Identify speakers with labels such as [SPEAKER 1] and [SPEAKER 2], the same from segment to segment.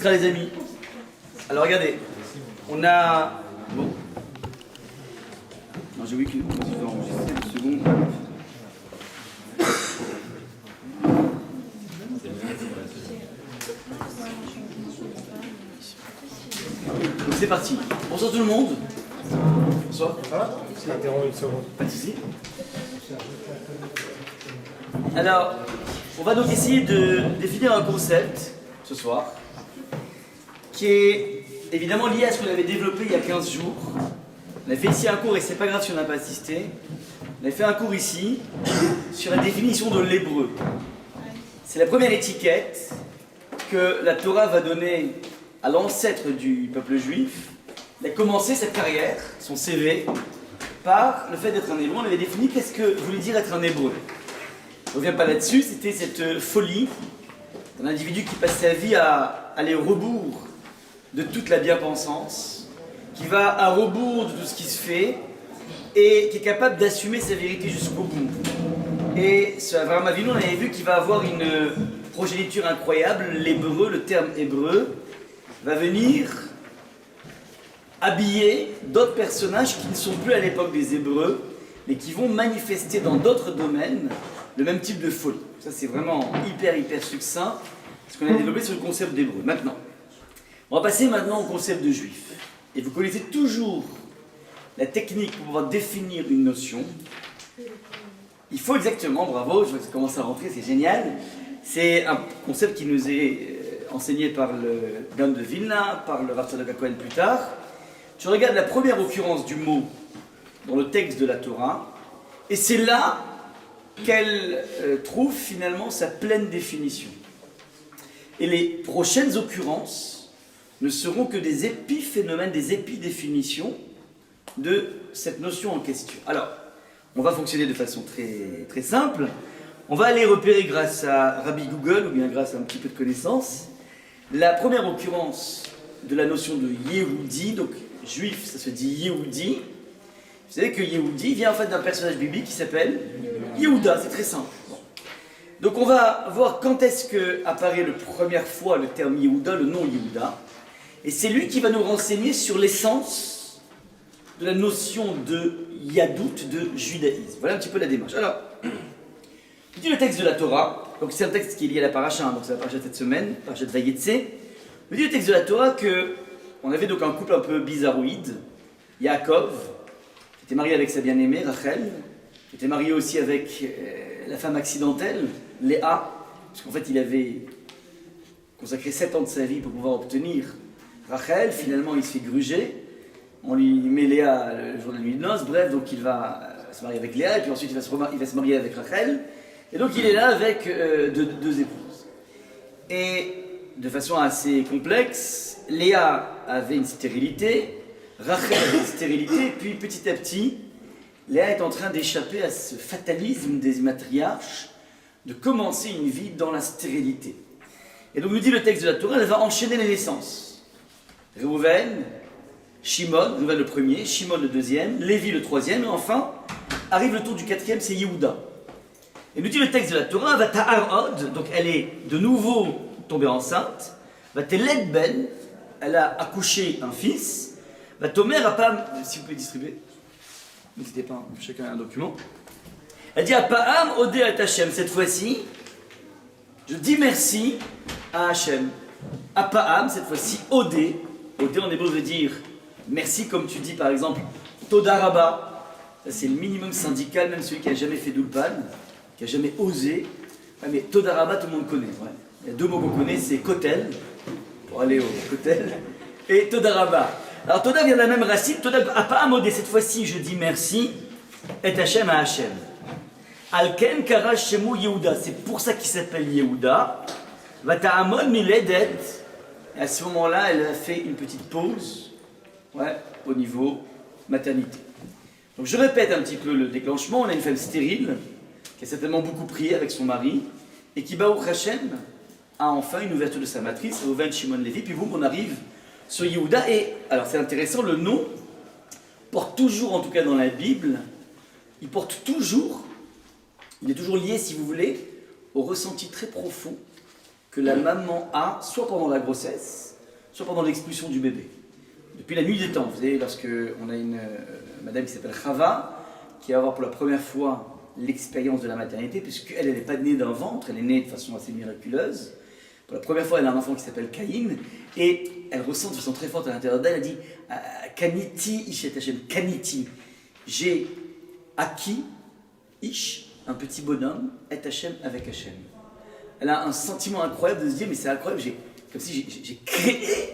[SPEAKER 1] Sera les amis. Alors regardez, on a... Bon. Non, j'ai oublié que je vais enregistrer une seconde. Donc c'est parti. Bonsoir tout le monde. Bonsoir.
[SPEAKER 2] Ça va ? Je t'interromps une seconde.
[SPEAKER 1] Pas de soucis. Alors, on va donc essayer de définir un concept ce soir qui est évidemment lié à ce qu'on avait développé il y a 15 jours. On a fait ici un cours et c'est pas grave si on n'a pas assisté. On a fait un cours ici sur la définition de l'hébreu. C'est la première étiquette que la Torah va donner à l'ancêtre du peuple juif. Il a commencé cette carrière, son CV, par le fait d'être un hébreu. On avait défini qu'est-ce que voulait dire être un hébreu. Je ne reviens pas là-dessus, c'était cette folie d'un individu qui passe sa vie à aller au rebours de toute la bien-pensance, qui va à rebours de tout ce qui se fait et qui est capable d'assumer sa vérité jusqu'au bout. Et ce Avraham Avinu, on avait vu qu'il va avoir une progéniture incroyable. L'hébreu, le terme hébreu, va venir habiller d'autres personnages qui ne sont plus à l'époque des Hébreux, mais qui vont manifester dans d'autres domaines le même type de folie. Ça, c'est vraiment hyper succinct, ce qu'on a développé sur le concept d'hébreu. Maintenant, on va passer maintenant au concept de juif. Et vous connaissez toujours la technique pour pouvoir définir une notion. Il faut exactement, bravo, je vois que ça commence à rentrer, c'est génial. C'est un concept qui nous est enseigné par le Gaon de Vilna, par le Rav Tzadok HaKohen plus tard. Tu regardes la première occurrence du mot dans le texte de la Torah, et c'est là qu'elle trouve finalement sa pleine définition. Et les prochaines occurrences ne seront que des épiphénomènes, des épidéfinitions de cette notion en question. Alors, on va fonctionner de façon très simple. On va aller repérer grâce à Rabbi Google, ou bien grâce à un petit peu de connaissance, la première occurrence de la notion de Yehudi, donc juif, ça se dit Yehudi. Vous savez que Yehudi vient en fait d'un personnage biblique qui s'appelle Yehuda, c'est très simple. Bon. Donc on va voir quand est-ce que apparaît la première fois le terme Yehuda, le nom Yehuda, et c'est lui qui va nous renseigner sur l'essence de la notion de Yadout, de judaïsme. Voilà un petit peu la démarche. Alors, je dis le texte de la Torah, donc c'est un texte qui est lié à la paracha, donc c'est la paracha de cette semaine, paracha de Vayetse. Je dis le texte de la Torah que on avait donc un couple un peu bizarroïde, Yaakov, qui était marié avec sa bien-aimée, Rachel, qui était marié aussi avec la femme accidentelle, Léa, parce qu'en fait il avait consacré 7 ans de sa vie pour pouvoir obtenir Rachel. Finalement il se fait gruger, on lui met Léa le jour de la nuit de noces, bref, donc il va se marier avec Léa, et puis ensuite il va se marier avec Rachel, et donc il est là avec deux épouses. Et de façon assez complexe, Léa avait une stérilité, Rachel avait une stérilité, puis petit à petit, Léa est en train d'échapper à ce fatalisme des matriarches, de commencer une vie dans la stérilité. Et donc nous dit le texte de la Torah, elle va enchaîner les naissances. Réhouven, Shimon, Réhouven le premier, Shimon le deuxième, Lévi le troisième, et enfin, arrive le tour du quatrième, c'est Yehuda. Et nous dit le texte de la Torah, va ta'ar od, donc elle est de nouveau tombée enceinte, va teled ben, elle a accouché un fils, va tomer apam, si vous pouvez distribuer, n'hésitez pas, chacun a un document. Elle dit apam odé à Hachem, cette fois-ci, je dis merci à Hachem. Apam, cette fois-ci, odé en hébreu veut dire merci, comme tu dis par exemple, toda rabba, ça c'est le minimum syndical, même celui qui n'a jamais fait d'ulpan, qui n'a jamais osé, ouais, mais toda rabba tout le monde connaît, ouais. Il y a 2 mots qu'on connaît, c'est kotel, pour aller au kotel, et toda rabba. Alors toda vient de la même racine, toda apam odé, cette fois-ci je dis merci, et Hachem à Hachem. Alken kara shemu Yehuda, c'est pour ça qu'il s'appelle Yehuda. Vata'amon miledet, et à ce moment-là, elle a fait une petite pause, ouais, au niveau maternité. Donc je répète un petit peu le déclenchement. On a une femme stérile qui a certainement beaucoup prié avec son mari et qui, Baruch Hashem, a enfin une ouverture de sa matrice, Réhouven, Shimon, Lévi, puis boum, on arrive sur Yehuda. Et alors c'est intéressant, le nom porte toujours, en tout cas dans la Bible, il est toujours lié, si vous voulez, au ressenti très profond que la maman a, soit pendant la grossesse, soit pendant l'expulsion du bébé. Depuis la nuit des temps, vous savez, lorsque on a une madame qui s'appelle Chava, qui va avoir pour la première fois l'expérience de la maternité, puisqu'elle n'est pas née d'un ventre, elle est née de façon assez miraculeuse. Pour la première fois, elle a un enfant qui s'appelle Caïn, et elle ressent de façon très forte à l'intérieur d'elle, elle dit Kaniti Ishet Hashem, Kaniti, j'ai acquis, Ish, un petit bonhomme, et Hashem avec Hashem. Elle a un sentiment incroyable de se dire, mais c'est incroyable, comme si j'ai créé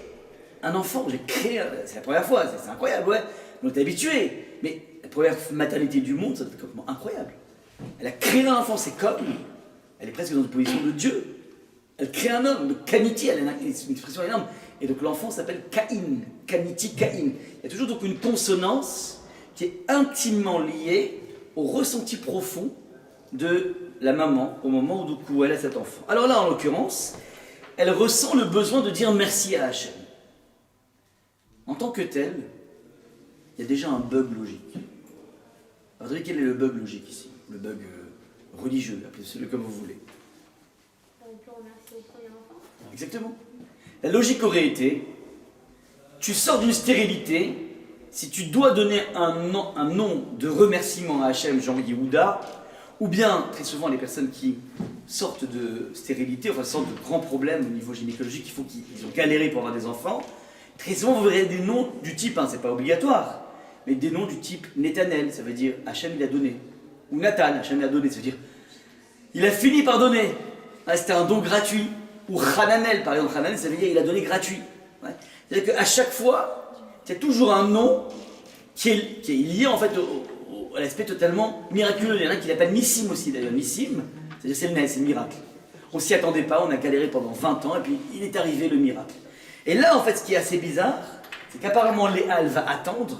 [SPEAKER 1] un enfant, c'est la première fois, c'est incroyable, ouais. On est habitué, mais la première maternité du monde, c'est complètement incroyable. Elle a créé un enfant, c'est comme, elle est presque dans une position de Dieu. Elle crée un homme, de Kaniti, elle a une expression énorme. Et donc l'enfant s'appelle Caïn, Kaniti, Caïn. Il y a toujours donc une consonance qui est intimement liée au ressenti profond de la maman au moment où elle a cet enfant. Alors là, en l'occurrence, elle ressent le besoin de dire merci à Hachem. En tant que tel, il y a déjà un bug logique. Alors, vous savez quel est le bug logique ici? Le bug religieux, appelez-le comme vous voulez.
[SPEAKER 3] On peut remercier au premier enfant.
[SPEAKER 1] Exactement. La logique aurait été, tu sors d'une stérilité, si tu dois donner un nom de remerciement à Hachem, Jean Yehuda, ou bien, très souvent, les personnes qui sortent de stérilité, enfin sortent de grands problèmes au niveau gynécologique, ils ont galéré pour avoir des enfants, très souvent vous verrez des noms du type, c'est pas obligatoire, mais des noms du type Netanel, ça veut dire Hachem il a donné, ou Nathan, Hachem il a donné, ça veut dire il a fini par donner, c'était un don gratuit, ou Hananel, par exemple, Hananel ça veut dire il a donné gratuit. Ouais. C'est-à-dire qu'à chaque fois, il y a toujours un nom qui est lié en fait à l'aspect totalement miraculeux. Il y en a qui l'appellent Nissim aussi d'ailleurs, Nissim, c'est-à-dire c'est le Nes, c'est le miracle. On s'y attendait pas, on a galéré pendant 20 ans et puis il est arrivé le miracle. Et là en fait ce qui est assez bizarre, c'est qu'apparemment Léa elle va attendre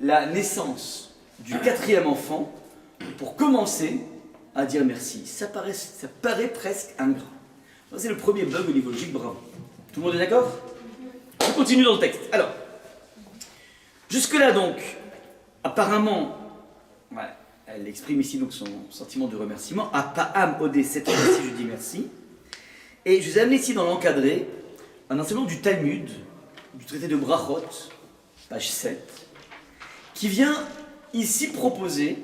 [SPEAKER 1] la naissance du 4e enfant pour commencer à dire merci. Ça paraît presque ingrat. Ça, c'est le premier bug au niveau logique, bravo. Tout le monde est d'accord? On continue dans le texte. Alors, jusque-là donc, apparemment, elle exprime ici donc son sentiment de remerciement. Apa'am odé, cette fois-ci je dis merci. Et je vous ai amené ici dans l'encadré un enseignement du Talmud, du traité de Brachot, page 7, qui vient ici proposer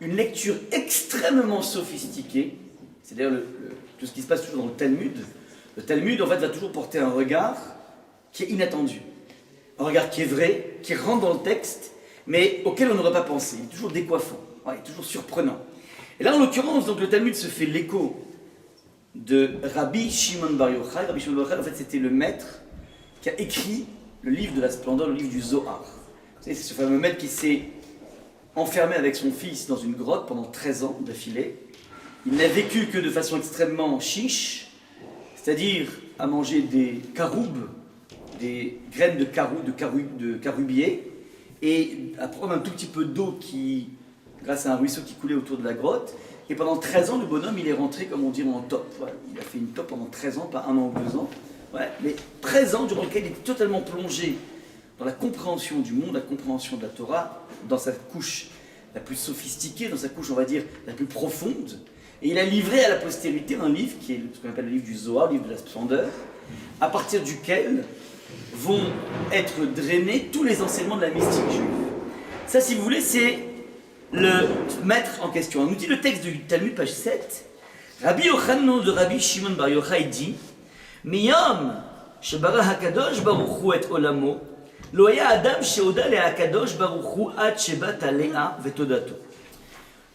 [SPEAKER 1] une lecture extrêmement sophistiquée. C'est d'ailleurs tout ce qui se passe toujours dans le Talmud. Le Talmud en fait va toujours porter un regard qui est inattendu. Un regard qui est vrai, qui rentre dans le texte, mais auquel on n'aurait pas pensé. Il est toujours décoiffant, il est toujours surprenant. Et là, en l'occurrence, donc, le Talmud se fait l'écho de Rabbi Shimon Bar Yochai. Rabbi Shimon Bar Yochai, en fait, c'était le maître qui a écrit le livre de la splendeur, le livre du Zohar. Vous savez, c'est ce fameux maître qui s'est enfermé avec son fils dans une grotte pendant 13 ans d'affilée. Il n'a vécu que de façon extrêmement chiche, c'est-à-dire à manger des caroubes, des graines de carubier, et à prendre un tout petit peu d'eau grâce à un ruisseau qui coulait autour de la grotte. Et pendant 13 ans, le bonhomme, il est rentré, comme on dit, en top. Ouais, il a fait une top pendant 13 ans, pas 1 an ou 2 ans. Ouais, mais 13 ans durant lesquels il était totalement plongé dans la compréhension du monde, la compréhension de la Torah, dans sa couche la plus sophistiquée, dans sa couche, on va dire, la plus profonde. Et il a livré à la postérité un livre qui est ce qu'on appelle le livre du Zohar, le livre de la splendeur, à partir duquel vont être drainés tous les enseignements de la mystique juive. Ça, si vous voulez, c'est le maître en question. On nous dit le texte du Talmud, page 7. Rabbi Yochanan de Rabbi Shimon Bar Yochai dit Miyam shebara hakadosh baruch hu et olamo lo haya adam sheoda le hakadosh baruch hu ad shebat alea vetodato.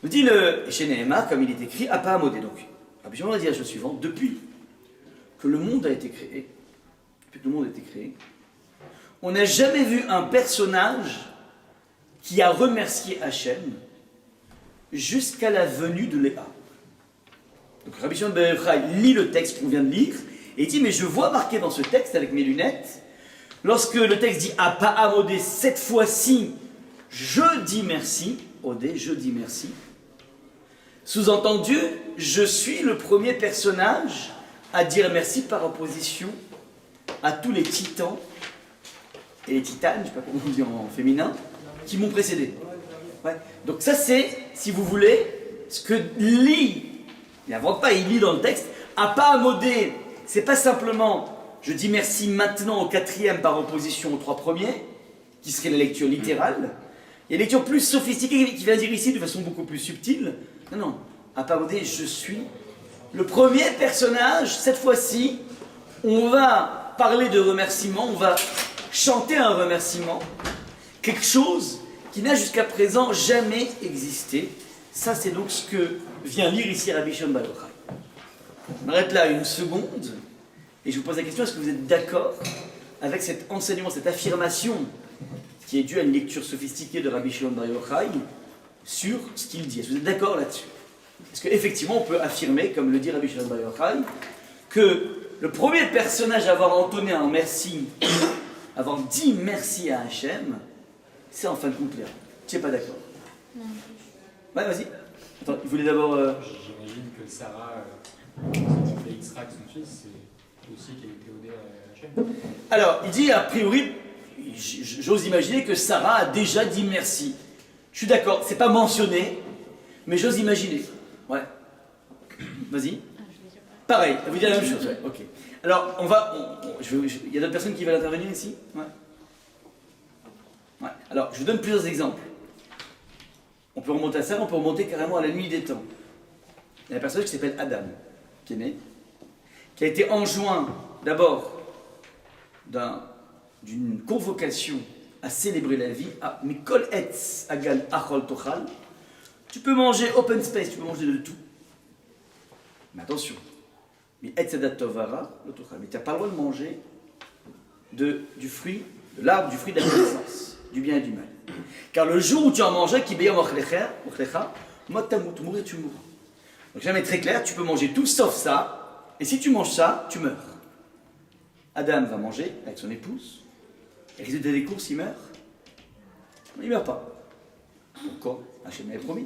[SPEAKER 1] Nous dit le Sheneemar, comme il est écrit, Apa Amodé. Donc, Rabbi Shimon a dit la chose suivante depuis que le monde a été créé, on n'a jamais vu un personnage qui a remercié Hachem jusqu'à la venue de Léa. Donc Rabbi Shimon ben Yochai lit le texte qu'on vient de lire et il dit mais je vois marqué dans ce texte avec mes lunettes, lorsque le texte dit Apa Amodé, cette fois-ci je dis merci, Odé, je dis merci. Sous-entendu, je suis le premier personnage à dire merci par opposition à tous les titans et les titanes, je ne sais pas comment on dit en féminin, qui m'ont précédé. Ouais. Donc ça c'est, si vous voulez, ce que lit, il n'invente pas, il lit dans le texte, Apa Amodé, c'est pas simplement je dis merci maintenant au quatrième par opposition aux trois premiers, qui serait la lecture littérale. Il y a une lecture plus sophistiquée qui vient dire ici de façon beaucoup plus subtile. Non, non, à parler je suis. Le premier personnage, cette fois-ci, on va parler de remerciement, on va chanter un remerciement, quelque chose qui n'a jusqu'à présent jamais existé. Ça, c'est donc ce que vient lire ici Rabbi Shimon Bar Yochai. On arrête là une seconde, et je vous pose la question, est-ce que vous êtes d'accord avec cet enseignement, cette affirmation qui est due à une lecture sophistiquée de Rabbi Shimon Bar Yochai sur ce qu'il dit? Est-ce que vous êtes d'accord là-dessus? Est-ce qu'effectivement on peut affirmer, comme le dit Rabbi Shimon Bar Yochai, que le premier personnage à avoir entonné un merci, avoir dit merci à Hachem, c'est en fin de compte Léa? Tu n'es pas d'accord?
[SPEAKER 3] Non.
[SPEAKER 1] Ouais, vas-y. Attends, il voulait d'abord...
[SPEAKER 2] J'imagine que Sarah, quand elle fait Yitzhak, son fils, c'est aussi qu'elle était théodée à Hachem.
[SPEAKER 1] Alors, il dit, a priori, j'ose imaginer que Sarah a déjà dit merci. Je suis d'accord, c'est pas mentionné, mais j'ose imaginer. Ouais. Vas-y. Pareil, vous dites la même chose, ouais, ok. Alors, il y a d'autres personnes qui veulent intervenir ici? Ouais. Ouais. Alors, je vous donne plusieurs exemples. On peut remonter à ça, on peut remonter carrément à la nuit des temps. Il y a un personnage qui s'appelle Adam, qui est né, qui a été enjoint d'abord d'une convocation à célébrer la vie, à Mikol Etz Agal Achol Tochal. Tu peux manger open space, tu peux manger de tout. Mais attention, mais Etz Adat Tovara, mais tu n'as pas le droit de manger du fruit, de l'arbre, du fruit de la connaissance, du bien et du mal. Car le jour où tu en mangeais, qui béa mochlecha, mourir, tu mourras. Donc jamais très clair, tu peux manger tout sauf ça, et si tu manges ça, tu meurs. Adam va manger avec son épouse, et résultat des courses, il meurt. Il ne meurt pas. Pourquoi? Hachem l'avait promis.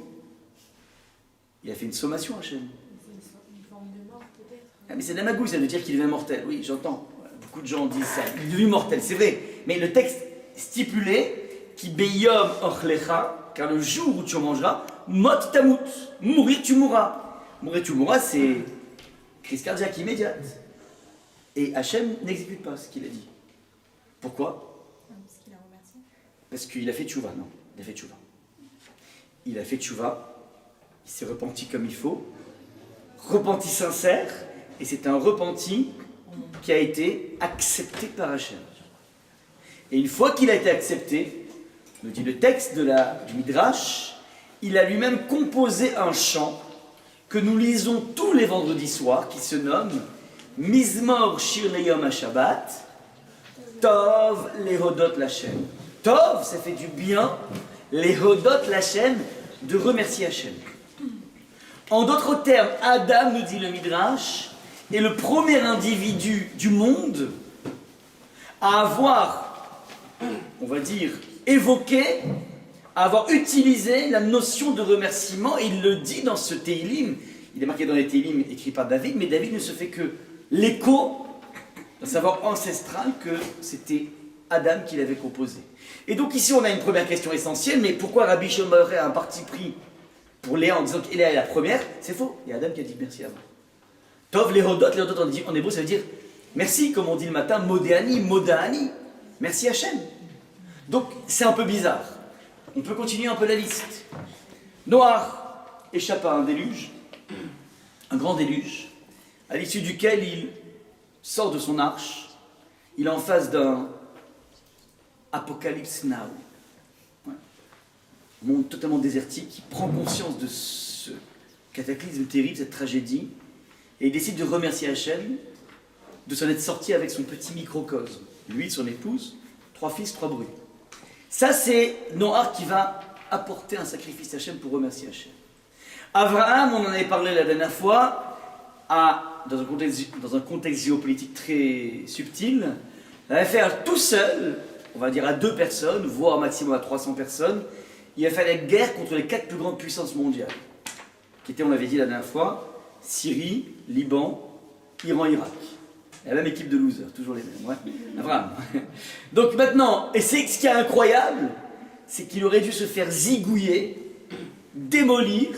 [SPEAKER 1] Il a fait une sommation, Hachem.
[SPEAKER 3] C'est une forme de mort, peut-être.
[SPEAKER 1] Ah, mais c'est de la magouille, ça veut dire qu'il devient mortel. Oui, j'entends. Beaucoup de gens disent ça. Il est devenu mortel, c'est vrai. Mais le texte stipulait qui beyom ochlecha, car le jour où tu en mangeras, mot tamut, mourir tu mourras. Mourir tu mourras, c'est crise cardiaque immédiate. Et Hachem n'exécute pas ce qu'il a dit. Pourquoi?
[SPEAKER 3] Parce qu'il a remercié.
[SPEAKER 1] Parce qu'il a fait tchouva, non. Il a fait tchouva. Il a fait tchouva, il s'est repenti comme il faut, repenti sincère, et c'est un repenti qui a été accepté par Hachem. Et une fois qu'il a été accepté, nous dit le texte du Midrash, il a lui-même composé un chant que nous lisons tous les vendredis soirs, qui se nomme Mizmor Shir Leyom HaShabbat, Tov Lehodot Lachem. Tov, ça fait du bien, Lehodot Lachem, de remercier Hachem. En d'autres termes, Adam, nous dit le Midrash, est le premier individu du monde à avoir, on va dire, évoqué, à avoir utilisé la notion de remerciement, et il le dit dans ce Télim. Il est marqué dans les Télim écrits par David, mais David ne se fait que l'écho d'un savoir ancestral que c'était Adam qui l'avait composé. Et donc ici on a une première question essentielle, mais pourquoi Rabbi Shimon Bar Yochai a un parti pris pour Léa en disant qu'elle est la première? C'est faux, il y a Adam qui a dit merci avant. Tov Lehodot en hébreu ça veut dire merci, comme on dit le matin, Modéani, Modani, merci Hachem. Donc c'est un peu bizarre. On peut continuer un peu la liste. Noach échappe à un déluge, un grand déluge, à l'issue duquel il sort de son arche, il est en face d'un apocalypse now. Ouais. Un monde totalement désertique, il prend conscience de ce cataclysme terrible, cette tragédie, et il décide de remercier Hachem de s'en être sorti avec son petit microcosme. Lui, son épouse, 3 fils, 3 brus. Ça, c'est Noach qui va apporter un sacrifice à Hachem pour remercier Hachem. Abraham, on en avait parlé la dernière fois, dans un contexte géopolitique très subtil, il va faire tout seul, on va dire à 2 personnes, voire maximum à 300 personnes, il va faire la guerre contre les 4 plus grandes puissances mondiales, qui étaient, on l'avait dit la dernière fois, Syrie, Liban, Iran, Irak. La même équipe de losers, toujours les mêmes, ouais. Abraham. Donc maintenant, et c'est ce qui est incroyable, c'est qu'il aurait dû se faire zigouiller, démolir,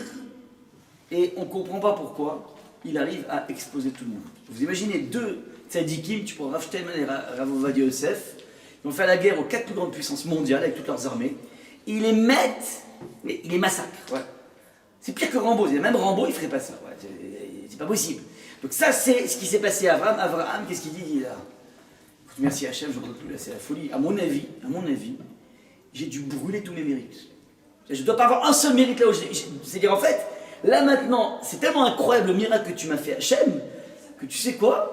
[SPEAKER 1] et on ne comprend pas pourquoi. il arrive à exploser tout le monde. Vous imaginez deux tzadikim, tu prends Rav Steinman et Rav Ovadia Yosef, ils vont faire la guerre aux 4 plus grandes puissances mondiales avec toutes leurs armées, et ils les mettent, mais ils les massacrent. Ouais. C'est pire que Rambo, même Rambo il ferait pas ça, ouais. C'est pas possible. Donc ça c'est ce qui s'est passé à Abraham. Abraham, qu'est-ce qu'il dit? Il dit là, merci Hachem, je ne plus là, c'est la folie. À mon avis, j'ai dû brûler tous mes mérites. Je ne dois pas avoir un seul mérite là où c'est-à-dire en fait, là maintenant, c'est tellement incroyable le miracle que tu m'as fait Hachem, que tu sais quoi?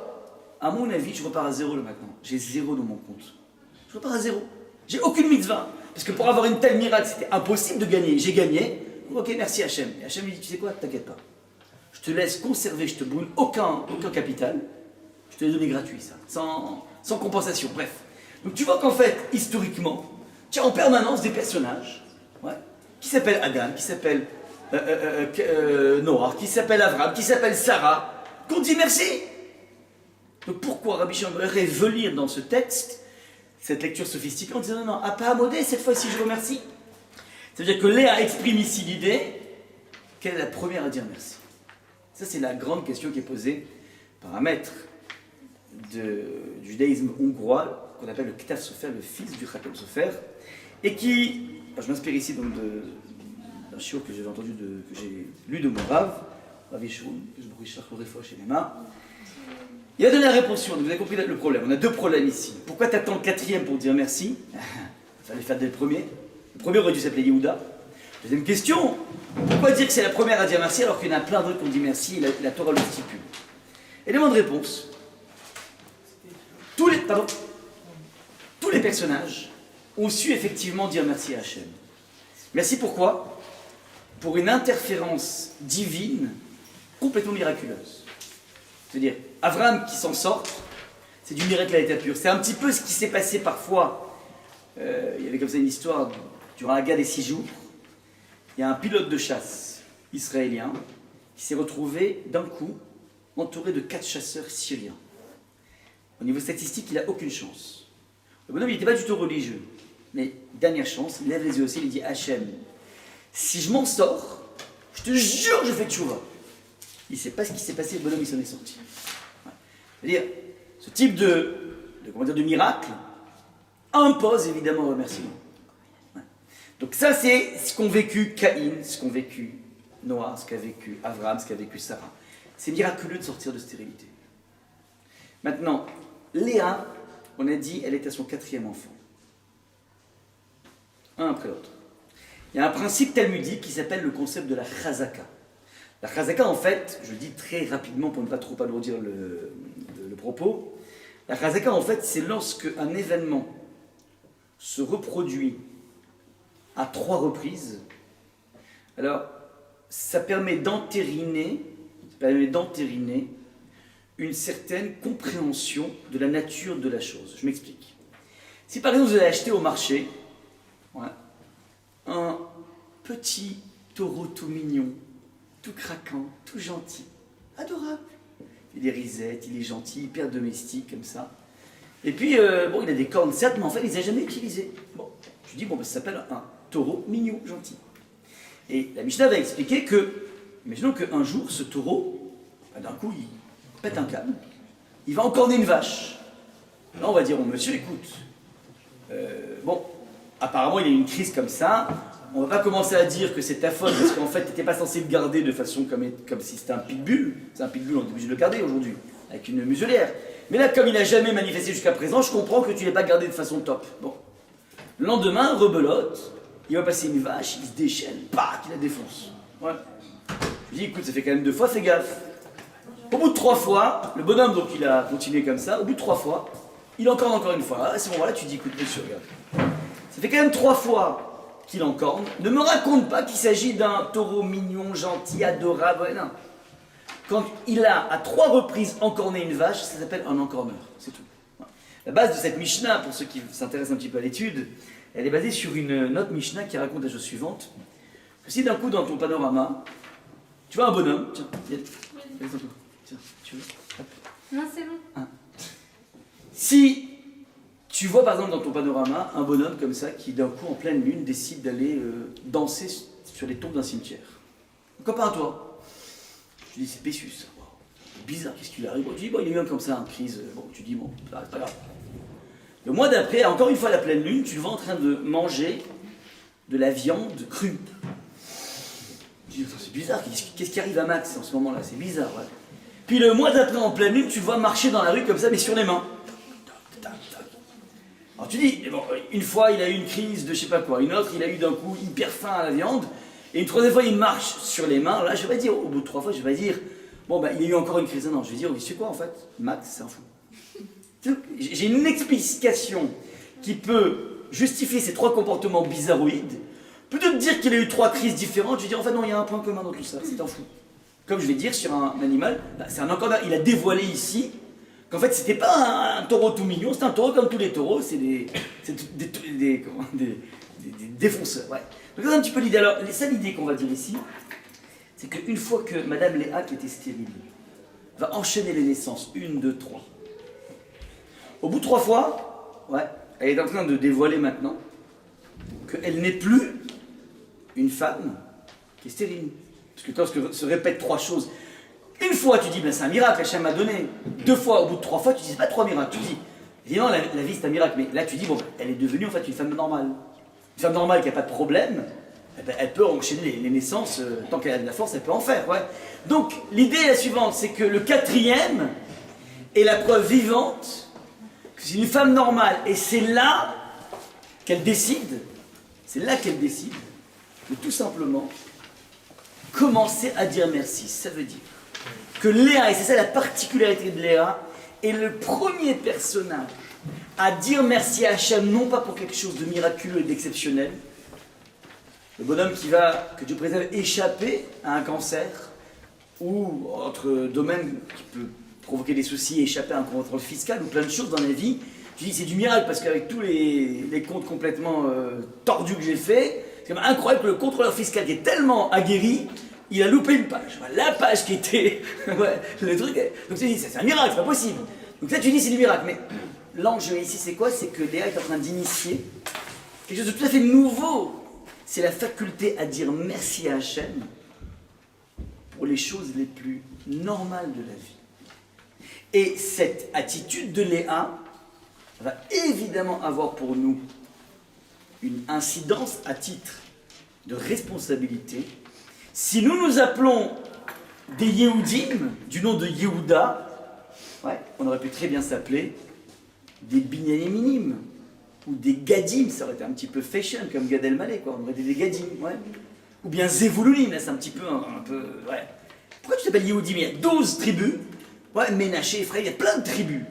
[SPEAKER 1] À mon avis, je repars à zéro là maintenant. J'ai zéro dans mon compte. Je repars à zéro. J'ai aucune mitzvah. Parce que pour avoir une telle miracle, c'était impossible de gagner. J'ai gagné. Ok, merci Hachem. Et Hachem lui dit, tu sais quoi? T'inquiète pas. Je te laisse conserver, je te brûle aucun capital. Je te l'ai donné gratuit, ça. Sans compensation. Bref. Donc tu vois qu'en fait, historiquement, tu as en permanence des personnages, ouais, qui s'appellent Adam, qui s'appellent Noah, qui s'appellent Abraham, qui s'appellent Sarah, qu'on dit merci. Donc pourquoi Rabbi Shimon veut lire dans ce texte cette lecture sophistiquée en disant non, à pas amodé, cette fois-ci je remercie. Ça veut dire que Léa exprime ici l'idée qu'elle est la première à dire merci. Ça c'est la grande question qui est posée par un maître du judaïsme hongrois qu'on appelle le Ktav Sofer, le fils du Chakam Sofer, et qui, je m'inspire ici donc d'un shiur que j'ai entendu, que j'ai lu de mon Rav, Rav Yeshurun, que je me couche le réfouach chez les mains. Il a donné la réponse suivante, vous avez compris le problème. On a deux problèmes ici. Pourquoi t'attends le quatrième pour dire merci? Il fallait faire dès le premier. Le premier aurait dû s'appeler Yehuda. Deuxième question, pourquoi dire que c'est la première à dire merci alors qu'il y en a plein d'autres qui ont dit merci et la Torah le stipule? Élément de réponse. Tous les personnages ont su effectivement dire merci à Hachem. Merci pourquoi? Pour une interférence divine complètement miraculeuse. C'est-à-dire, Abraham qui s'en sort, c'est du miracle à l'état pur. C'est un petit peu ce qui s'est passé parfois. Il y avait comme ça une histoire durant la guerre des 6 jours. Il y a un pilote de chasse israélien qui s'est retrouvé d'un coup entouré de 4 chasseurs syriens. Au niveau statistique, il n'a aucune chance. Le bonhomme, il n'était pas du tout religieux. Mais dernière chance, il lève les yeux aussi, il dit Hachem, si je m'en sors, je te jure, je fais tchouva. Il ne sait pas ce qui s'est passé, le bonhomme il s'en est sorti. Ouais. C'est-à-dire, ce type de miracle impose évidemment un remerciement. Ouais. Donc ça c'est ce qu'ont vécu Caïn, ce qu'ont vécu Noah, ce qu'a vécu Abraham, ce qu'a vécu Sarah. C'est miraculeux de sortir de stérilité. Maintenant, Léa, on a dit, elle est à son 4e enfant. Un après l'autre. Il y a un principe talmudique qui s'appelle le concept de la chazaka. La chazaka, en fait, je le dis très rapidement pour ne pas trop alourdir le propos, la chazaka, en fait, c'est lorsque un événement se reproduit à 3 reprises, alors ça permet d'entériner une certaine compréhension de la nature de la chose. Je m'explique. Si par exemple vous allez acheter au marché un petit taureau tout mignon, tout craquant, tout gentil, adorable. Il est risette, il est gentil, hyper domestique comme ça. Et puis, il a des cornes certes, mais en fait, il ne les a jamais utilisées. Bon, je dis, ça s'appelle un taureau mignon, gentil. Et la Mishnah va expliquer que, imaginons qu'un jour, ce taureau, d'un coup, il pète un câble, il va encorner une vache. Là, on va dire, monsieur, écoute, apparemment, il y a une crise comme ça. On ne va pas commencer à dire que c'est ta faute parce qu'en fait, tu n'étais pas censé le garder de façon comme si c'était un pitbull. C'est un pitbull, on est obligé de le garder aujourd'hui, avec une muselière. Mais là, comme il n'a jamais manifesté jusqu'à présent, je comprends que tu ne l'aies pas gardé de façon top. Bon. Le lendemain, rebelote, il va passer une vache, il se déchaîne, il la défonce. Ouais. Je dis, écoute, ça fait quand même 2 fois, fais gaffe. Au bout de 3 fois, le bonhomme, donc il a continué comme ça, au bout de 3 fois, il encorne encore une fois. À ce moment-là, tu dis, écoute, monsieur, regarde. Ça fait quand même 3 fois qu'il encorne. Ne me raconte pas qu'il s'agit d'un taureau mignon, gentil, adorable. Non. Quand il a à 3 reprises encorné une vache, ça s'appelle un encorneur. C'est tout. La base de cette Mishnah, pour ceux qui s'intéressent un petit peu à l'étude, elle est basée sur une autre Mishnah qui raconte la chose suivante. Que si d'un coup, dans ton panorama, tu vois un bonhomme, tiens, tu veux? Hop.
[SPEAKER 3] Non, c'est bon.
[SPEAKER 1] Si tu vois par exemple dans ton panorama un bonhomme comme ça qui d'un coup en pleine lune décide d'aller danser sur les tombes d'un cimetière. Un copain à toi. Je dis c'est péchu ça. Wow. c'est bizarre, qu'est-ce qui lui arrive? Bon, tu dis, bon, il y a eu un comme ça, une crise, bon, tu dis, bon, c'est pas grave. Le mois d'après, encore une fois à la pleine lune, tu le vois en train de manger de la viande crue. Tu dis, c'est bizarre, qu'est-ce qui arrive à Max en ce moment-là? C'est bizarre, ouais. Puis le mois d'après, en pleine lune, tu le vois marcher dans la rue comme ça, mais sur les mains. Alors tu dis, bon, une fois il a eu une crise de je sais pas quoi, une autre il a eu d'un coup hyper faim à la viande, et une troisième fois il marche sur les mains. Là je vais pas dire, au bout de 3 fois, je vais pas dire, bon ben il a eu encore une crise. Non, je vais dire, oui, tu sais quoi en fait, Max c'est un fou. J'ai une explication qui peut justifier ces 3 comportements bizarroïdes. Plutôt que de dire qu'il a eu 3 crises différentes, je vais dire en fait non, il y a un point commun dans tout ça, c'est un fou. Comme je vais dire sur un animal, c'est un encordeur, il a dévoilé ici qu'en fait c'était pas un taureau tout mignon, c'est un taureau comme tous les taureaux, c'est des défonceurs. Ouais. Donc c'est un petit peu l'idée. Alors l'idée qu'on va dire ici, c'est qu'une fois que Madame Léa, qui était stérile, va enchaîner les naissances, 1, 2, 3. Au bout de 3 fois, ouais, elle est en train de dévoiler maintenant qu'elle n'est plus une femme qui est stérile. Parce que lorsque se répètent 3 choses, une fois tu dis, ben c'est un miracle, Hachem m'a donné. 2 fois, au bout de 3 fois, tu dis, c'est pas 3 miracles. Tu dis, évidemment, la vie c'est un miracle, mais là tu dis, bon, elle est devenue en fait une femme normale. Une femme normale qui n'a pas de problème, eh ben, elle peut enchaîner les naissances, tant qu'elle a de la force, elle peut en faire. Ouais. Donc l'idée est la suivante, c'est que le 4e est la preuve vivante que c'est une femme normale, et c'est là qu'elle décide, de tout simplement commencer à dire merci. Ça veut dire que Léa, et c'est ça la particularité de Léa, est le premier personnage à dire merci à Hachem, non pas pour quelque chose de miraculeux et d'exceptionnel. Le bonhomme qui va, que Dieu préserve, échapper à un cancer, ou autre domaine qui peut provoquer des soucis, échapper à un contrôle fiscal, ou plein de choses dans la vie. Tu dis c'est du miracle parce qu'avec tous les comptes complètement tordus que j'ai fait, c'est quand même incroyable que le contrôleur fiscal qui est tellement aguerri, il a loupé une page. La page qui était ouais, le truc. Donc tu dis c'est un miracle, c'est pas possible. Donc là tu dis c'est du miracle, mais l'enjeu ici c'est quoi? C'est que Léa est en train d'initier quelque chose de tout à fait nouveau. C'est la faculté à dire merci à Hachem pour les choses les plus normales de la vie. Et cette attitude de Léa va évidemment avoir pour nous une incidence à titre de responsabilité. Si nous nous appelons des Yehudim, du nom de Yehuda, ouais, on aurait pu très bien s'appeler des Binyaminim ou des Gadim, ça aurait été un petit peu fashion comme Gad Elmaleh, quoi. On aurait été des Gadim, ouais. Ou bien Zevululim, là c'est un petit peu, ouais. Pourquoi tu t'appelles Yehudim? Il y a 12 tribus, ouais, Ménaché, Ephraïm, il y a plein de tribus.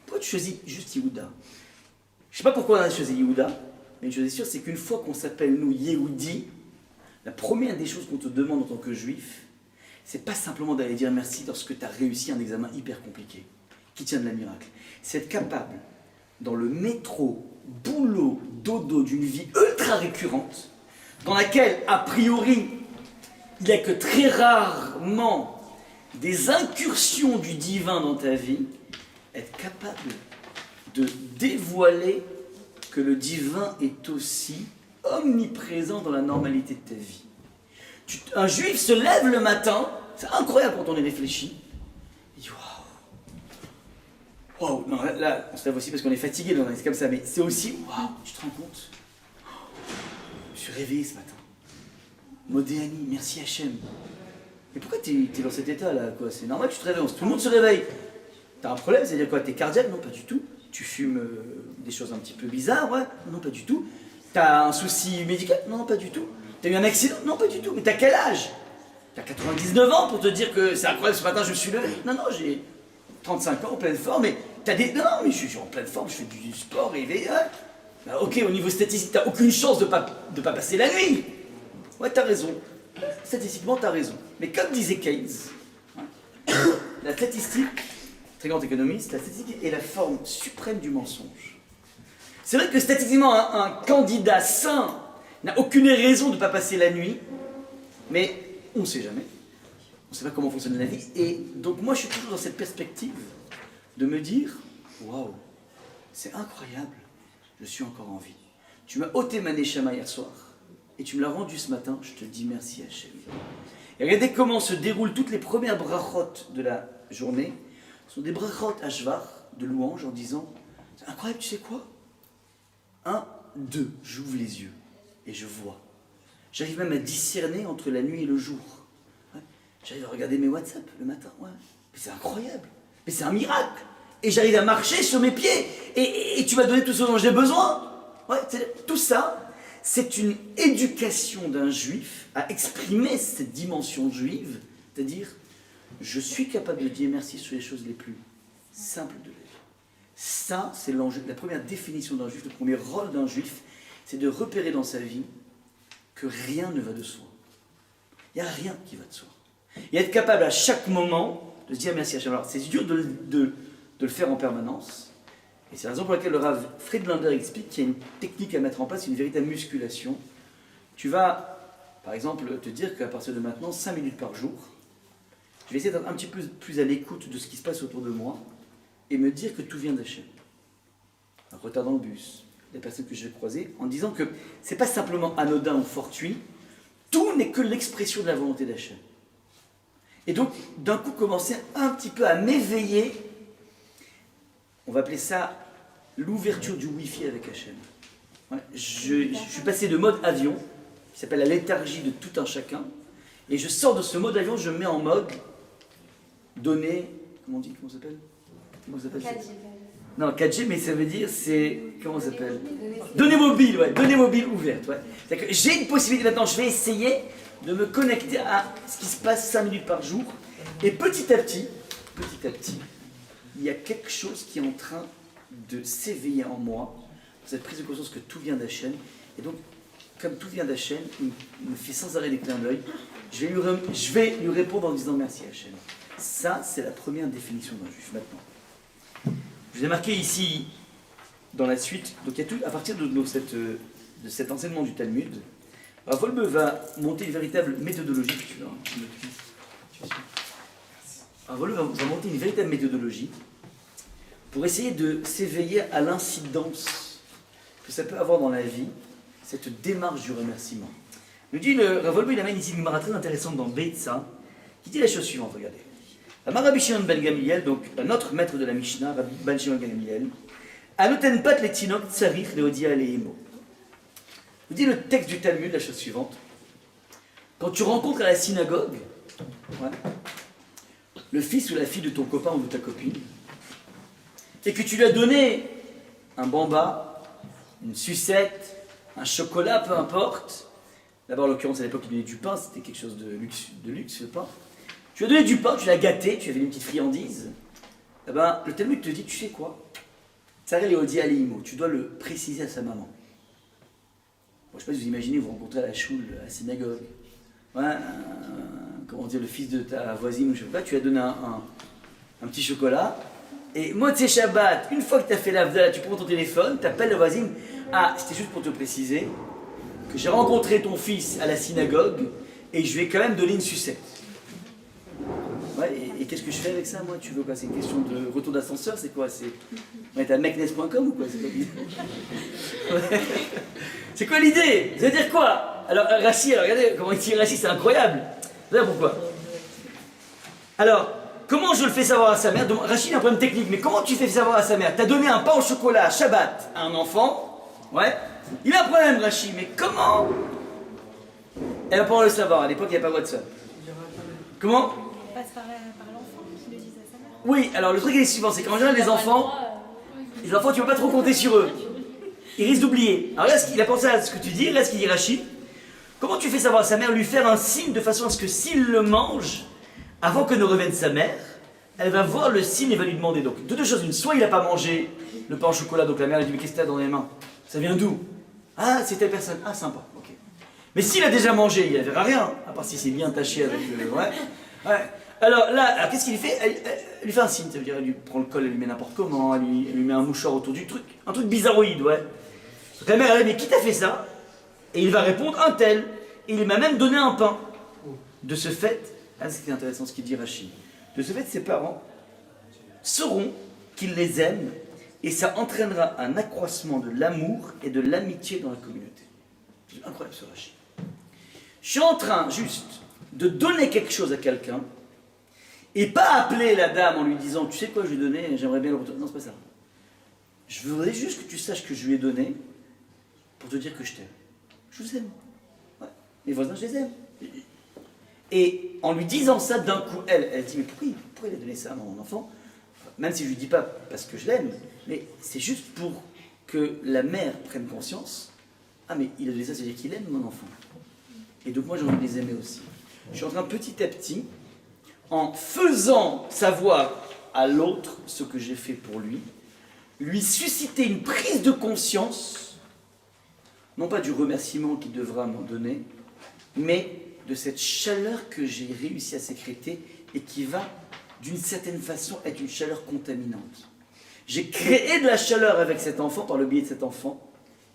[SPEAKER 1] Pourquoi tu choisis juste Yehuda? Je ne sais pas pourquoi on a choisi Yehuda, mais une chose est sûre, c'est qu'une fois qu'on s'appelle nous Yehudi, la première des choses qu'on te demande en tant que juif, c'est pas simplement d'aller dire merci lorsque tu as réussi un examen hyper compliqué, qui tient de la miracle. C'est être capable, dans le métro, boulot, dodo d'une vie ultra récurrente, dans laquelle, a priori, il n'y a que très rarement des incursions du divin dans ta vie, être capable de dévoiler que le divin est aussi omniprésent dans la normalité de ta vie. Un juif se lève le matin, c'est incroyable quand on y réfléchit, il dit waouh, waouh, non là on se lève aussi parce qu'on est fatigué, donc c'est comme ça, mais c'est aussi waouh, tu te rends compte, je me suis réveillé ce matin, Modéani, merci Hachem. Mais pourquoi t'es dans cet état-là, quoi? C'est normal que tu te réveilles, tout le monde se réveille. T'as un problème, c'est-à-dire quoi? T'es cardiaque? Non, pas du tout. Tu fumes des choses un petit peu bizarres? Ouais. Non, pas du tout. T'as un souci médical? Non, pas du tout. T'as eu un accident? Non, pas du tout. Mais t'as quel âge? T'as 99 ans pour te dire que c'est incroyable, ce matin je me suis levé? Non, non, j'ai 35 ans, en pleine forme, mais t'as des... Non, mais je suis en pleine forme, je fais du sport, et ouais. Bah, ok, au niveau statistique, t'as aucune chance de pas passer la nuit. Ouais, t'as raison. Statistiquement, t'as raison. Mais comme disait Keynes, la statistique, très grand économiste, la statistique est la forme suprême du mensonge. C'est vrai que statistiquement, un candidat sain n'a aucune raison de ne pas passer la nuit, mais on ne sait jamais. On ne sait pas comment fonctionne la vie. Et donc moi, je suis toujours dans cette perspective de me dire, waouh, c'est incroyable, je suis encore en vie. Tu m'as ôté ma neshama hier soir, et tu me l'as rendu ce matin, je te dis merci Hachem. Et regardez comment se déroulent toutes les premières brachot de la journée. Ce sont des brachot à shvar, de louange, en disant, c'est incroyable, tu sais quoi? 1, 2, j'ouvre les yeux et je vois. J'arrive même à discerner entre la nuit et le jour. Ouais. J'arrive à regarder mes WhatsApp le matin. Ouais. Mais c'est incroyable. Mais c'est un miracle. Et j'arrive à marcher sur mes pieds. Et tu m'as donné tout ce dont j'ai besoin. Ouais, tout ça, c'est une éducation d'un juif à exprimer cette dimension juive. C'est-à-dire, je suis capable de dire merci sur les choses les plus simples de la vie. Ça, c'est la première définition d'un juif, le premier rôle d'un juif, c'est de repérer dans sa vie que rien ne va de soi. Il n'y a rien qui va de soi. Et être capable à chaque moment de se dire merci à Hachem. Alors, c'est dur de le faire en permanence. Et c'est la raison pour laquelle le Rav Friedlander explique qu'il y a une technique à mettre en place, une véritable musculation. Tu vas, par exemple, te dire qu'à partir de maintenant, 5 minutes par jour, je vais essayer d'être un petit peu plus à l'écoute de ce qui se passe autour de moi et me dire que tout vient d'Hachem. Un retard dans le bus, les personnes que j'ai croisées, en disant que ce n'est pas simplement anodin ou fortuit, tout n'est que l'expression de la volonté d'Hachem. Et donc, d'un coup, commencer un petit peu à m'éveiller, on va appeler ça l'ouverture du Wi-Fi avec Hachem. Ouais, je suis passé de mode avion, qui s'appelle la léthargie de tout un chacun, et je sors de ce mode avion, je me mets en mode données, comment on dit, comment ça s'appelle
[SPEAKER 3] 4G.
[SPEAKER 1] Non, 4G, mais ça veut dire, c'est, comment ça s'appelle Données mobiles, ouais, données mobiles ouvertes, ouais. C'est-à-dire que j'ai une possibilité maintenant, je vais essayer de me connecter à ce qui se passe 5 minutes par jour, et petit à petit, il y a quelque chose qui est en train de s'éveiller en moi, cette prise de conscience que tout vient d'Hachem, et donc, comme tout vient d'Hachem, il me fait sans arrêt des clins d'œil, je vais lui répondre en disant merci Hachem. Ça, c'est la première définition d'un juif, maintenant. Je vous ai marqué ici, dans la suite, donc il y a tout, à partir de cet enseignement du Talmud, Volbe va monter une véritable méthodologie, Volbe va monter une véritable méthodologie pour essayer de s'éveiller à l'incidence que ça peut avoir dans la vie, cette démarche du remerciement. Nous dit le Rav Volbe, il amène ici une Gemara très intéressante dans Beitza, qui dit la chose suivante, regardez. Rabbi Shimon ben Gamliel, donc notre maître de la Mishnah, Rabbi Shimon ben Gamliel, Anoten pat le tinok tsarich leodia leimo. Vous dit le texte du Talmud, la chose suivante. Quand tu rencontres à la synagogue, ouais, le fils ou la fille de ton copain ou de ta copine, et que tu lui as donné un bamba, une sucette, un chocolat, peu importe. D'abord, en l'occurrence, à l'époque, il donnait du pain, c'était quelque chose de luxe, le pain. Tu lui as donné du pain, tu l'as gâté, tu avais une petite friandise. Eh ben, le Talmud te dit, tu sais quoi? Tsaré Léodi Aléimo, tu dois le préciser à sa maman. Bon, je ne sais pas si vous imaginez, vous rencontrez à la choule, à la synagogue. Ouais, comment dire, le fils de ta voisine ou je sais pas, tu lui as donné un petit chocolat. Et moi, tu sais, Shabbat, une fois que tu as fait l'avdala, tu prends ton téléphone, tu appelles la voisine. Ah, c'était juste pour te préciser que j'ai rencontré ton fils à la synagogue et je lui ai quand même donné une sucette. Ouais, et qu'est-ce que je fais avec ça, moi? Tu veux quoi? C'est une question de retour d'ascenseur? C'est quoi? C'est t'as mecnes.com ou quoi? C'est quoi l'idée? Ouais. C'est quoi l'idée? Vous allez dire quoi? Alors, Rachid, regardez comment il dit Rachid, c'est incroyable. Vous savez pourquoi? Alors, comment je le fais savoir à sa mère? Donc, Rachid a un problème technique, mais comment tu fais savoir à sa mère? Tu as donné un pain au chocolat à Shabbat à un enfant, ouais. Il a un problème, Rachid, mais comment? Elle va pouvoir le savoir, à l'époque il n'y avait pas WhatsApp. Comment?
[SPEAKER 3] On passe par l'enfant qui le dise à sa mère.
[SPEAKER 1] Oui, alors le truc est le suivant, c'est qu'en général les enfants, tu ne peux pas trop compter sur eux. Ils risquent d'oublier. Alors là, il a pensé à ce que tu dis, là ce qu'il dit Rachid. Comment tu fais savoir à sa mère? Lui faire un signe de façon à ce que s'il le mange, avant que ne revienne sa mère, elle va voir le signe et va lui demander. Donc, de deux choses, une, soit il n'a pas mangé le pain au chocolat, donc la mère lui dit, mais qu'est-ce que tu as dans les mains? Ça vient d'où? Ah, c'est telle personne. Ah, sympa, ok. Mais s'il a déjà mangé, il ne verra rien, à part si c'est bien taché avec le... Ouais. Alors là, qu'est-ce qu'il fait? Elle lui fait un signe, ça veut dire, elle lui prend le col, elle lui met n'importe comment, elle lui met un mouchoir autour du truc, un truc bizarroïde, ouais. Donc la mère, elle dit, mais qui t'a fait ça? Et il va répondre, un tel. Et il m'a même donné un pain. De ce fait, ah, c'est intéressant ce qu'il dit Rachid. De ce fait, ses parents sauront qu'il les aime et ça entraînera un accroissement de l'amour et de l'amitié dans la communauté. C'est incroyable ce Rachid. Je suis en train, juste, de donner quelque chose à quelqu'un, et pas appeler la dame en lui disant, tu sais quoi, je lui ai donné, j'aimerais bien le retourner. Non, c'est pas ça. Je voudrais juste que tu saches que je lui ai donné pour te dire que je t'aime. Je vous aime. Ouais. Mes voisins, je les aime. Et en lui disant ça, d'un coup, elle dit, mais pourquoi il a donné ça à mon enfant? Même si je lui dis pas parce que je l'aime, mais c'est juste pour que la mère prenne conscience. Ah, mais il a donné ça, c'est-à-dire qu'il aime mon enfant. Et donc moi, j'ai envie de les aimer aussi. Je suis en train petit à petit, en faisant savoir à l'autre ce que j'ai fait pour lui susciter une prise de conscience, non pas du remerciement qu'il devra m'en donner, mais de cette chaleur que j'ai réussi à sécréter et qui va, d'une certaine façon, être une chaleur contaminante. J'ai créé de la chaleur avec cet enfant, par le biais de cet enfant,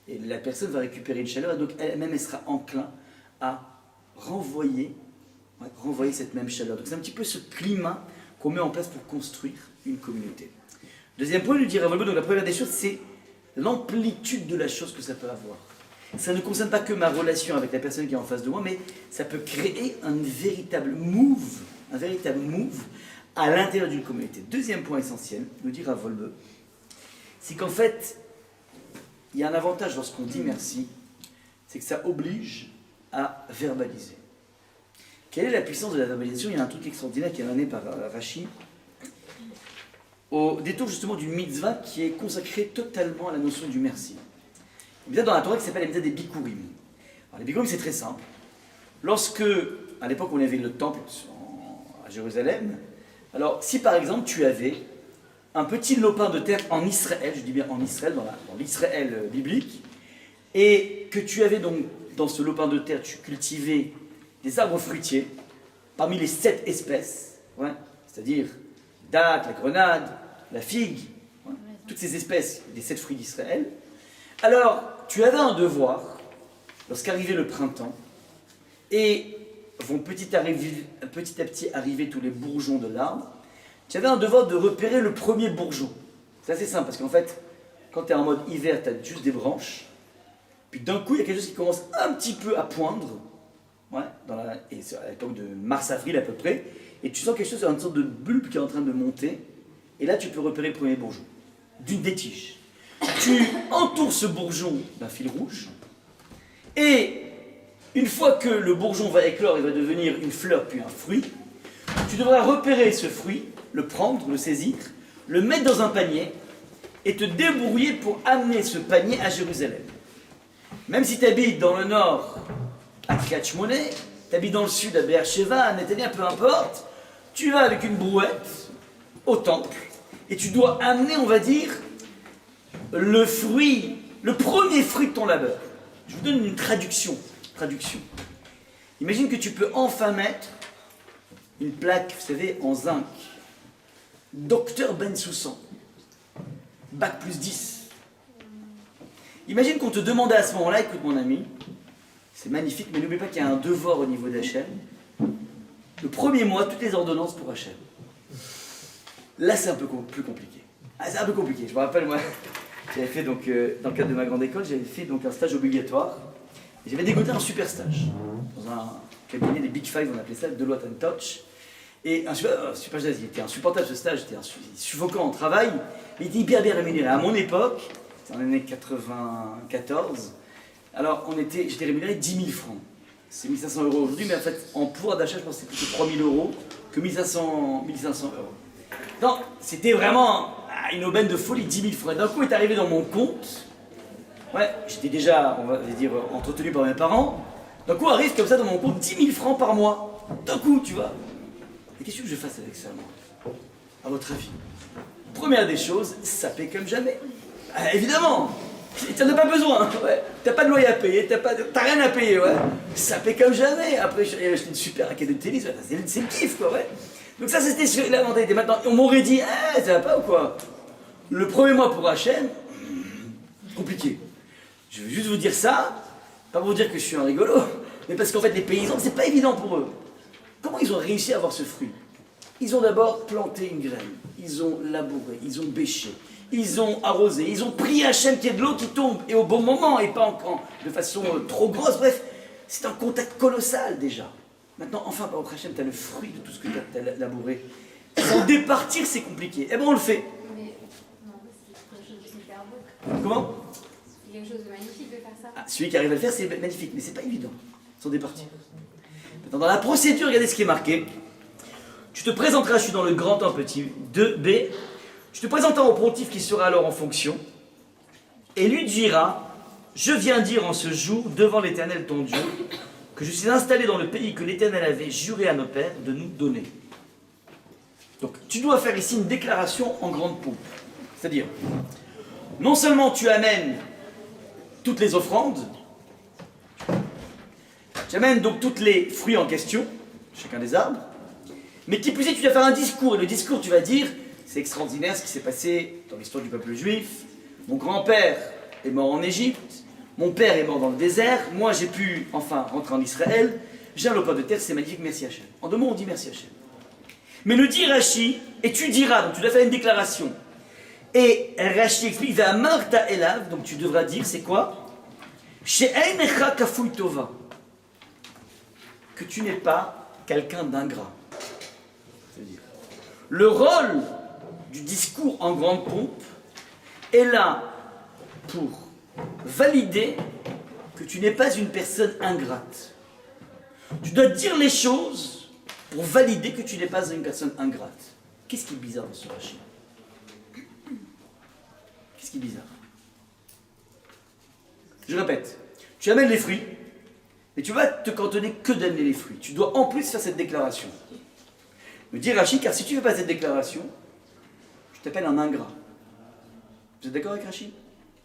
[SPEAKER 1] et la personne va récupérer une chaleur, et donc elle-même, elle sera enclin à renvoyer cette même chaleur. Donc c'est un petit peu ce climat qu'on met en place pour construire une communauté. Deuxième point, nous dit Rav Wolbe, donc la première des choses, c'est l'amplitude de la chose que ça peut avoir. Ça ne concerne pas que ma relation avec la personne qui est en face de moi, mais ça peut créer un véritable move à l'intérieur d'une communauté. Deuxième point essentiel, nous dit Rav Wolbe, c'est qu'en fait, il y a un avantage lorsqu'on dit merci, c'est que ça oblige à verbaliser. Quelle est la puissance de la verbalisation? Il y a un truc extraordinaire qui est amené par Rashi, au détour justement d'une mitzvah qui est consacrée totalement à la notion du merci. Une mitzvah dans la Torah qui s'appelle la mitzvah des Bikurim. Alors, les Bikurim, c'est très simple. Lorsque, à l'époque, on avait le temple à Jérusalem, alors si par exemple tu avais un petit lopin de terre en Israël, je dis bien en Israël, dans l'Israël biblique, et que tu avais donc dans ce lopin de terre, tu cultivais des arbres fruitiers, parmi les 7 espèces, c'est-à-dire la date, la grenade, la figue, toutes ces espèces des 7 fruits d'Israël, alors tu avais un devoir, lorsqu'arrivait le printemps, et vont petit à petit arriver tous les bourgeons de l'arbre, tu avais un devoir de repérer le premier bourgeon. C'est assez simple, parce qu'en fait, quand tu es en mode hiver, tu as juste des branches, puis d'un coup, il y a quelque chose qui commence un petit peu à poindre, et c'est à l'époque de mars-avril à peu près, et tu sens quelque chose, une sorte de bulbe qui est en train de monter, et là tu peux repérer le premier bourgeon, des tiges. Tu entoures ce bourgeon d'un fil rouge, et une fois que le bourgeon va éclore et va devenir une fleur puis un fruit, tu devras repérer ce fruit, le prendre, le saisir, le mettre dans un panier, et te débrouiller pour amener ce panier à Jérusalem. Même si tu habites dans le nord, à Kriyat Shmona, tu habites dans le sud, à Be'er Sheva, à Netanya, peu importe, tu vas avec une brouette au temple, et tu dois amener, on va dire, le fruit, le premier fruit de ton labeur. Je vous donne une traduction. Imagine que tu peux enfin mettre une plaque, vous savez, en zinc. Docteur Ben Soussan, bac plus 10. Imagine qu'on te demandait à ce moment-là, écoute mon ami, c'est magnifique, mais n'oublie pas qu'il y a un devoir au niveau d'Hachem. Le premier mois, toutes les ordonnances pour Hachem. Là, c'est un peu plus compliqué. C'est un peu compliqué. Je me rappelle, moi, j'avais fait donc, dans le cadre de ma grande école, j'avais fait donc un stage obligatoire. Et j'avais dégoté un super stage. Dans un cabinet des Big Five, on appelait ça, Deloitte & Touch. Et un super stage, il était insupportable ce stage, il était suffocant en travail, mais il était hyper bien rémunéré. À mon époque, c'était en l'année 94, alors j'étais rémunéré 10 000 francs. C'est 1 500 euros aujourd'hui, mais en fait, en pouvoir d'achat, je pense que c'était plutôt 3 000 euros que 1 500 euros. Donc, c'était vraiment une aubaine de folie, 10 000 francs. Et d'un coup, est arrivé dans mon compte, j'étais déjà, on va dire, entretenu par mes parents. D'un coup, arrive comme ça dans mon compte 10 000 francs par mois. D'un coup, tu vois. Et qu'est-ce que je fasse avec ça, moi? À votre avis? Première des choses, ça paie comme jamais. Évidemment, tu n'en as pas besoin. T'as pas de loyer à payer, t'as rien à payer. Ça paie comme jamais. Après, j'ai acheté une super raquette de tennis. C'est le kiff, quoi. Donc ça, c'était la mentalité. Maintenant, on m'aurait dit, ça va pas ou quoi? Le premier mois pour HM, compliqué. Je veux juste vous dire ça, pas pour vous dire que je suis un rigolo, mais parce qu'en fait, les paysans, c'est pas évident pour eux. Comment ils ont réussi à avoir ce fruit? Ils ont d'abord planté une graine, ils ont labouré, ils ont bêché, ils ont arrosé, ils ont pris Hachem qui est de l'eau qui tombe, et au bon moment, et pas de façon trop grosse. Bref, c'est un contact colossal déjà. Maintenant, enfin, par Hachem, tu as le fruit de tout ce que tu as labouré. S'en départir, c'est compliqué. Eh bien, on le fait.
[SPEAKER 4] Mais non, c'est quelque chose de super beau.
[SPEAKER 1] Comment?
[SPEAKER 4] C'est quelque chose de magnifique de faire ça.
[SPEAKER 1] Ah, celui qui arrive à le faire, c'est magnifique, mais c'est pas évident. S'en départir. Maintenant, dans la procédure, regardez ce qui est marqué. Tu te présenteras, je suis dans le grand 1 petit 2b. Tu te présenteras au pontife qui sera alors en fonction, et lui dira, je viens dire en ce jour, devant l'Éternel ton Dieu, que je suis installé dans le pays que l'Éternel avait juré à nos pères de nous donner. Donc, tu dois faire ici une déclaration en grande pompe. C'est-à-dire, non seulement tu amènes toutes les offrandes, tu amènes donc tous les fruits en question, chacun des arbres, mais qui plus est, tu dois faire un discours, et le discours, tu vas dire, c'est extraordinaire ce qui s'est passé dans l'histoire du peuple juif, mon grand-père est mort en Égypte, mon père est mort dans le désert, moi j'ai pu enfin rentrer en Israël, j'ai un lopin de terre, c'est magnifique, merci Hachem. En 2 mots, on dit merci Hachem. Mais le dit Rashi, et tu diras, donc tu dois faire une déclaration. Et Rashi explique, Ve'amarta elav, donc tu devras dire, c'est quoi? She'einecha kafui tova. Que tu n'es pas quelqu'un d'ingrat. C'est-à-dire, le rôle du discours en grande pompe est là pour valider que tu n'es pas une personne ingrate. Tu dois dire les choses pour valider que tu n'es pas une personne ingrate. Qu'est-ce qui est bizarre dans ce rachis? Qu'est-ce qui est bizarre? Je répète, tu amènes les fruits, mais tu vas te cantonner que d'amener les fruits. Tu dois en plus faire cette déclaration. Me dit Rachid, car si tu ne fais pas cette déclaration, je t'appelle un ingrat. Vous êtes d'accord avec Rachid?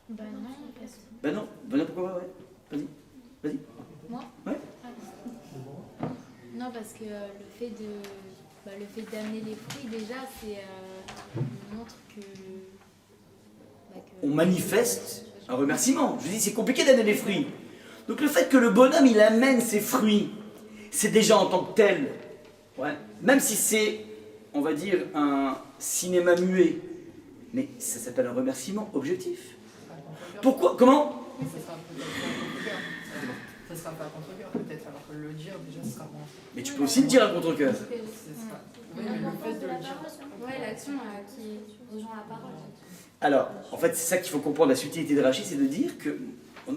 [SPEAKER 3] Ben non, parce que...
[SPEAKER 1] Ben non, pourquoi pas, ouais. Vas-y.
[SPEAKER 4] Moi?
[SPEAKER 1] Ouais.
[SPEAKER 4] Non, parce que le fait d'amener les fruits, déjà, c'est montre que...
[SPEAKER 1] On manifeste un remerciement. Je dis, c'est compliqué d'amener les fruits. Donc le fait que le bonhomme, il amène ses fruits, c'est déjà en tant que tel. Ouais. Même si c'est, on va dire, un cinéma muet. Mais ça s'appelle un remerciement objectif. Pourquoi? Comment?
[SPEAKER 5] Ça sera pas à contre-cœur peut-être, alors que le dire déjà ce sera moins.
[SPEAKER 1] Mais tu peux aussi le dire à contre-cœur.
[SPEAKER 5] C'est ça. Oui, mais le fait de le dire.
[SPEAKER 4] Ouais, l'action qui rejoint la parole.
[SPEAKER 1] Alors, en fait, c'est ça qu'il faut comprendre, la subtilité de Rachid, c'est de dire que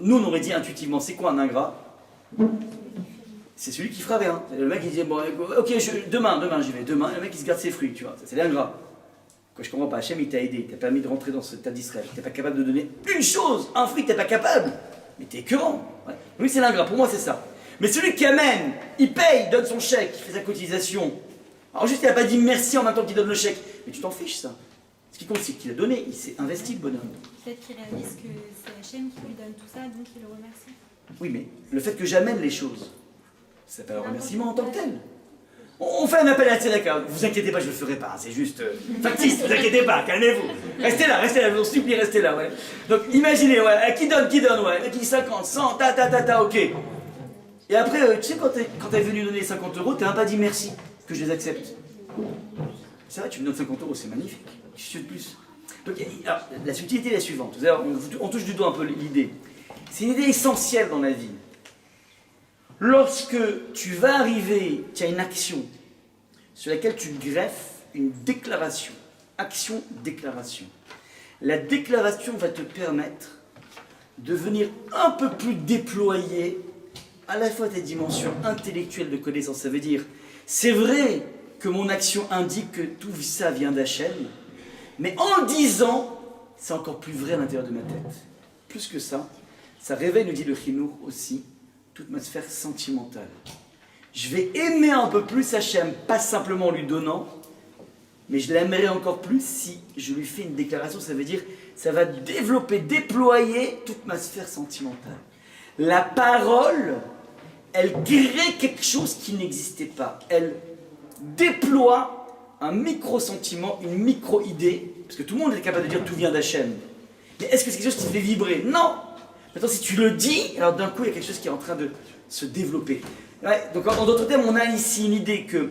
[SPEAKER 1] nous, on aurait dit intuitivement, c'est quoi un ingrat? C'est celui qui fera rien. Le mec, il dit, bon, ok, demain, j'y vais. Demain, le mec, il se garde ses fruits, tu vois. Ça, c'est l'ingrat. Quoi, je comprends pas. Hachem, il t'a aidé, il t'a permis de rentrer dans ce tas d'Israël. T'es pas capable de donner une chose, un fruit, t'es pas capable. Mais t'es écœurant. Ouais. Lui, c'est l'ingrat. Pour moi, c'est ça. Mais celui qui amène, il paye, donne son chèque, il fait sa cotisation. Alors juste, il n'a pas dit merci en même temps qu'il donne le chèque. Mais tu t'en fiches, ça. Ce qui compte, c'est qu'il a donné, il s'est investi, le bonhomme.
[SPEAKER 3] Peut-être qu'il réalise que c'est Hachem qui lui donne tout ça, donc il le remercie.
[SPEAKER 1] Oui, mais le fait que j'amène les choses, ça s'appelle un remerciement en tant que tel. On fait un appel à la tzedaka. Vous inquiétez pas, je le ferai pas. C'est juste factice, vous inquiétez pas, calmez-vous. Restez là, je vous en supplie, restez là, ouais. Donc imaginez, ouais, qui donne, ouais. Qui 50, 100, ok. Et après, tu sais, quand t'es venu donner 50 €, t'as même pas dit merci, que je les accepte. C'est vrai, tu me donnes 50 €, c'est magnifique. Qu'est-ce que tu veux de plus? Donc, alors, la subtilité est la suivante. Vous savez, on touche du doigt un peu l'idée. C'est une idée essentielle dans la vie. Lorsque tu vas arriver, tu as une action sur laquelle tu greffes une déclaration. Action-déclaration. La déclaration va te permettre de venir un peu plus déployer à la fois tes dimensions intellectuelles de connaissance. Ça veut dire, c'est vrai que mon action indique que tout ça vient d'Hachem, mais en le disant, c'est encore plus vrai à l'intérieur de ma tête. Plus que ça, ça réveille, nous dit le Chinour aussi, toute ma sphère sentimentale. Je vais aimer un peu plus Hachem, pas simplement en lui donnant, mais je l'aimerai encore plus si je lui fais une déclaration. Ça veut dire, ça va développer, déployer toute ma sphère sentimentale. La parole, elle crée quelque chose qui n'existait pas. Elle déploie un micro-sentiment, une micro-idée, parce que tout le monde est capable de dire tout vient d'Hachem. Mais est-ce que c'est quelque chose qui te fait vibrer? Non. Maintenant, si tu le dis, alors d'un coup, il y a quelque chose qui est en train de se développer. Ouais, donc, en d'autres termes, on a ici une idée que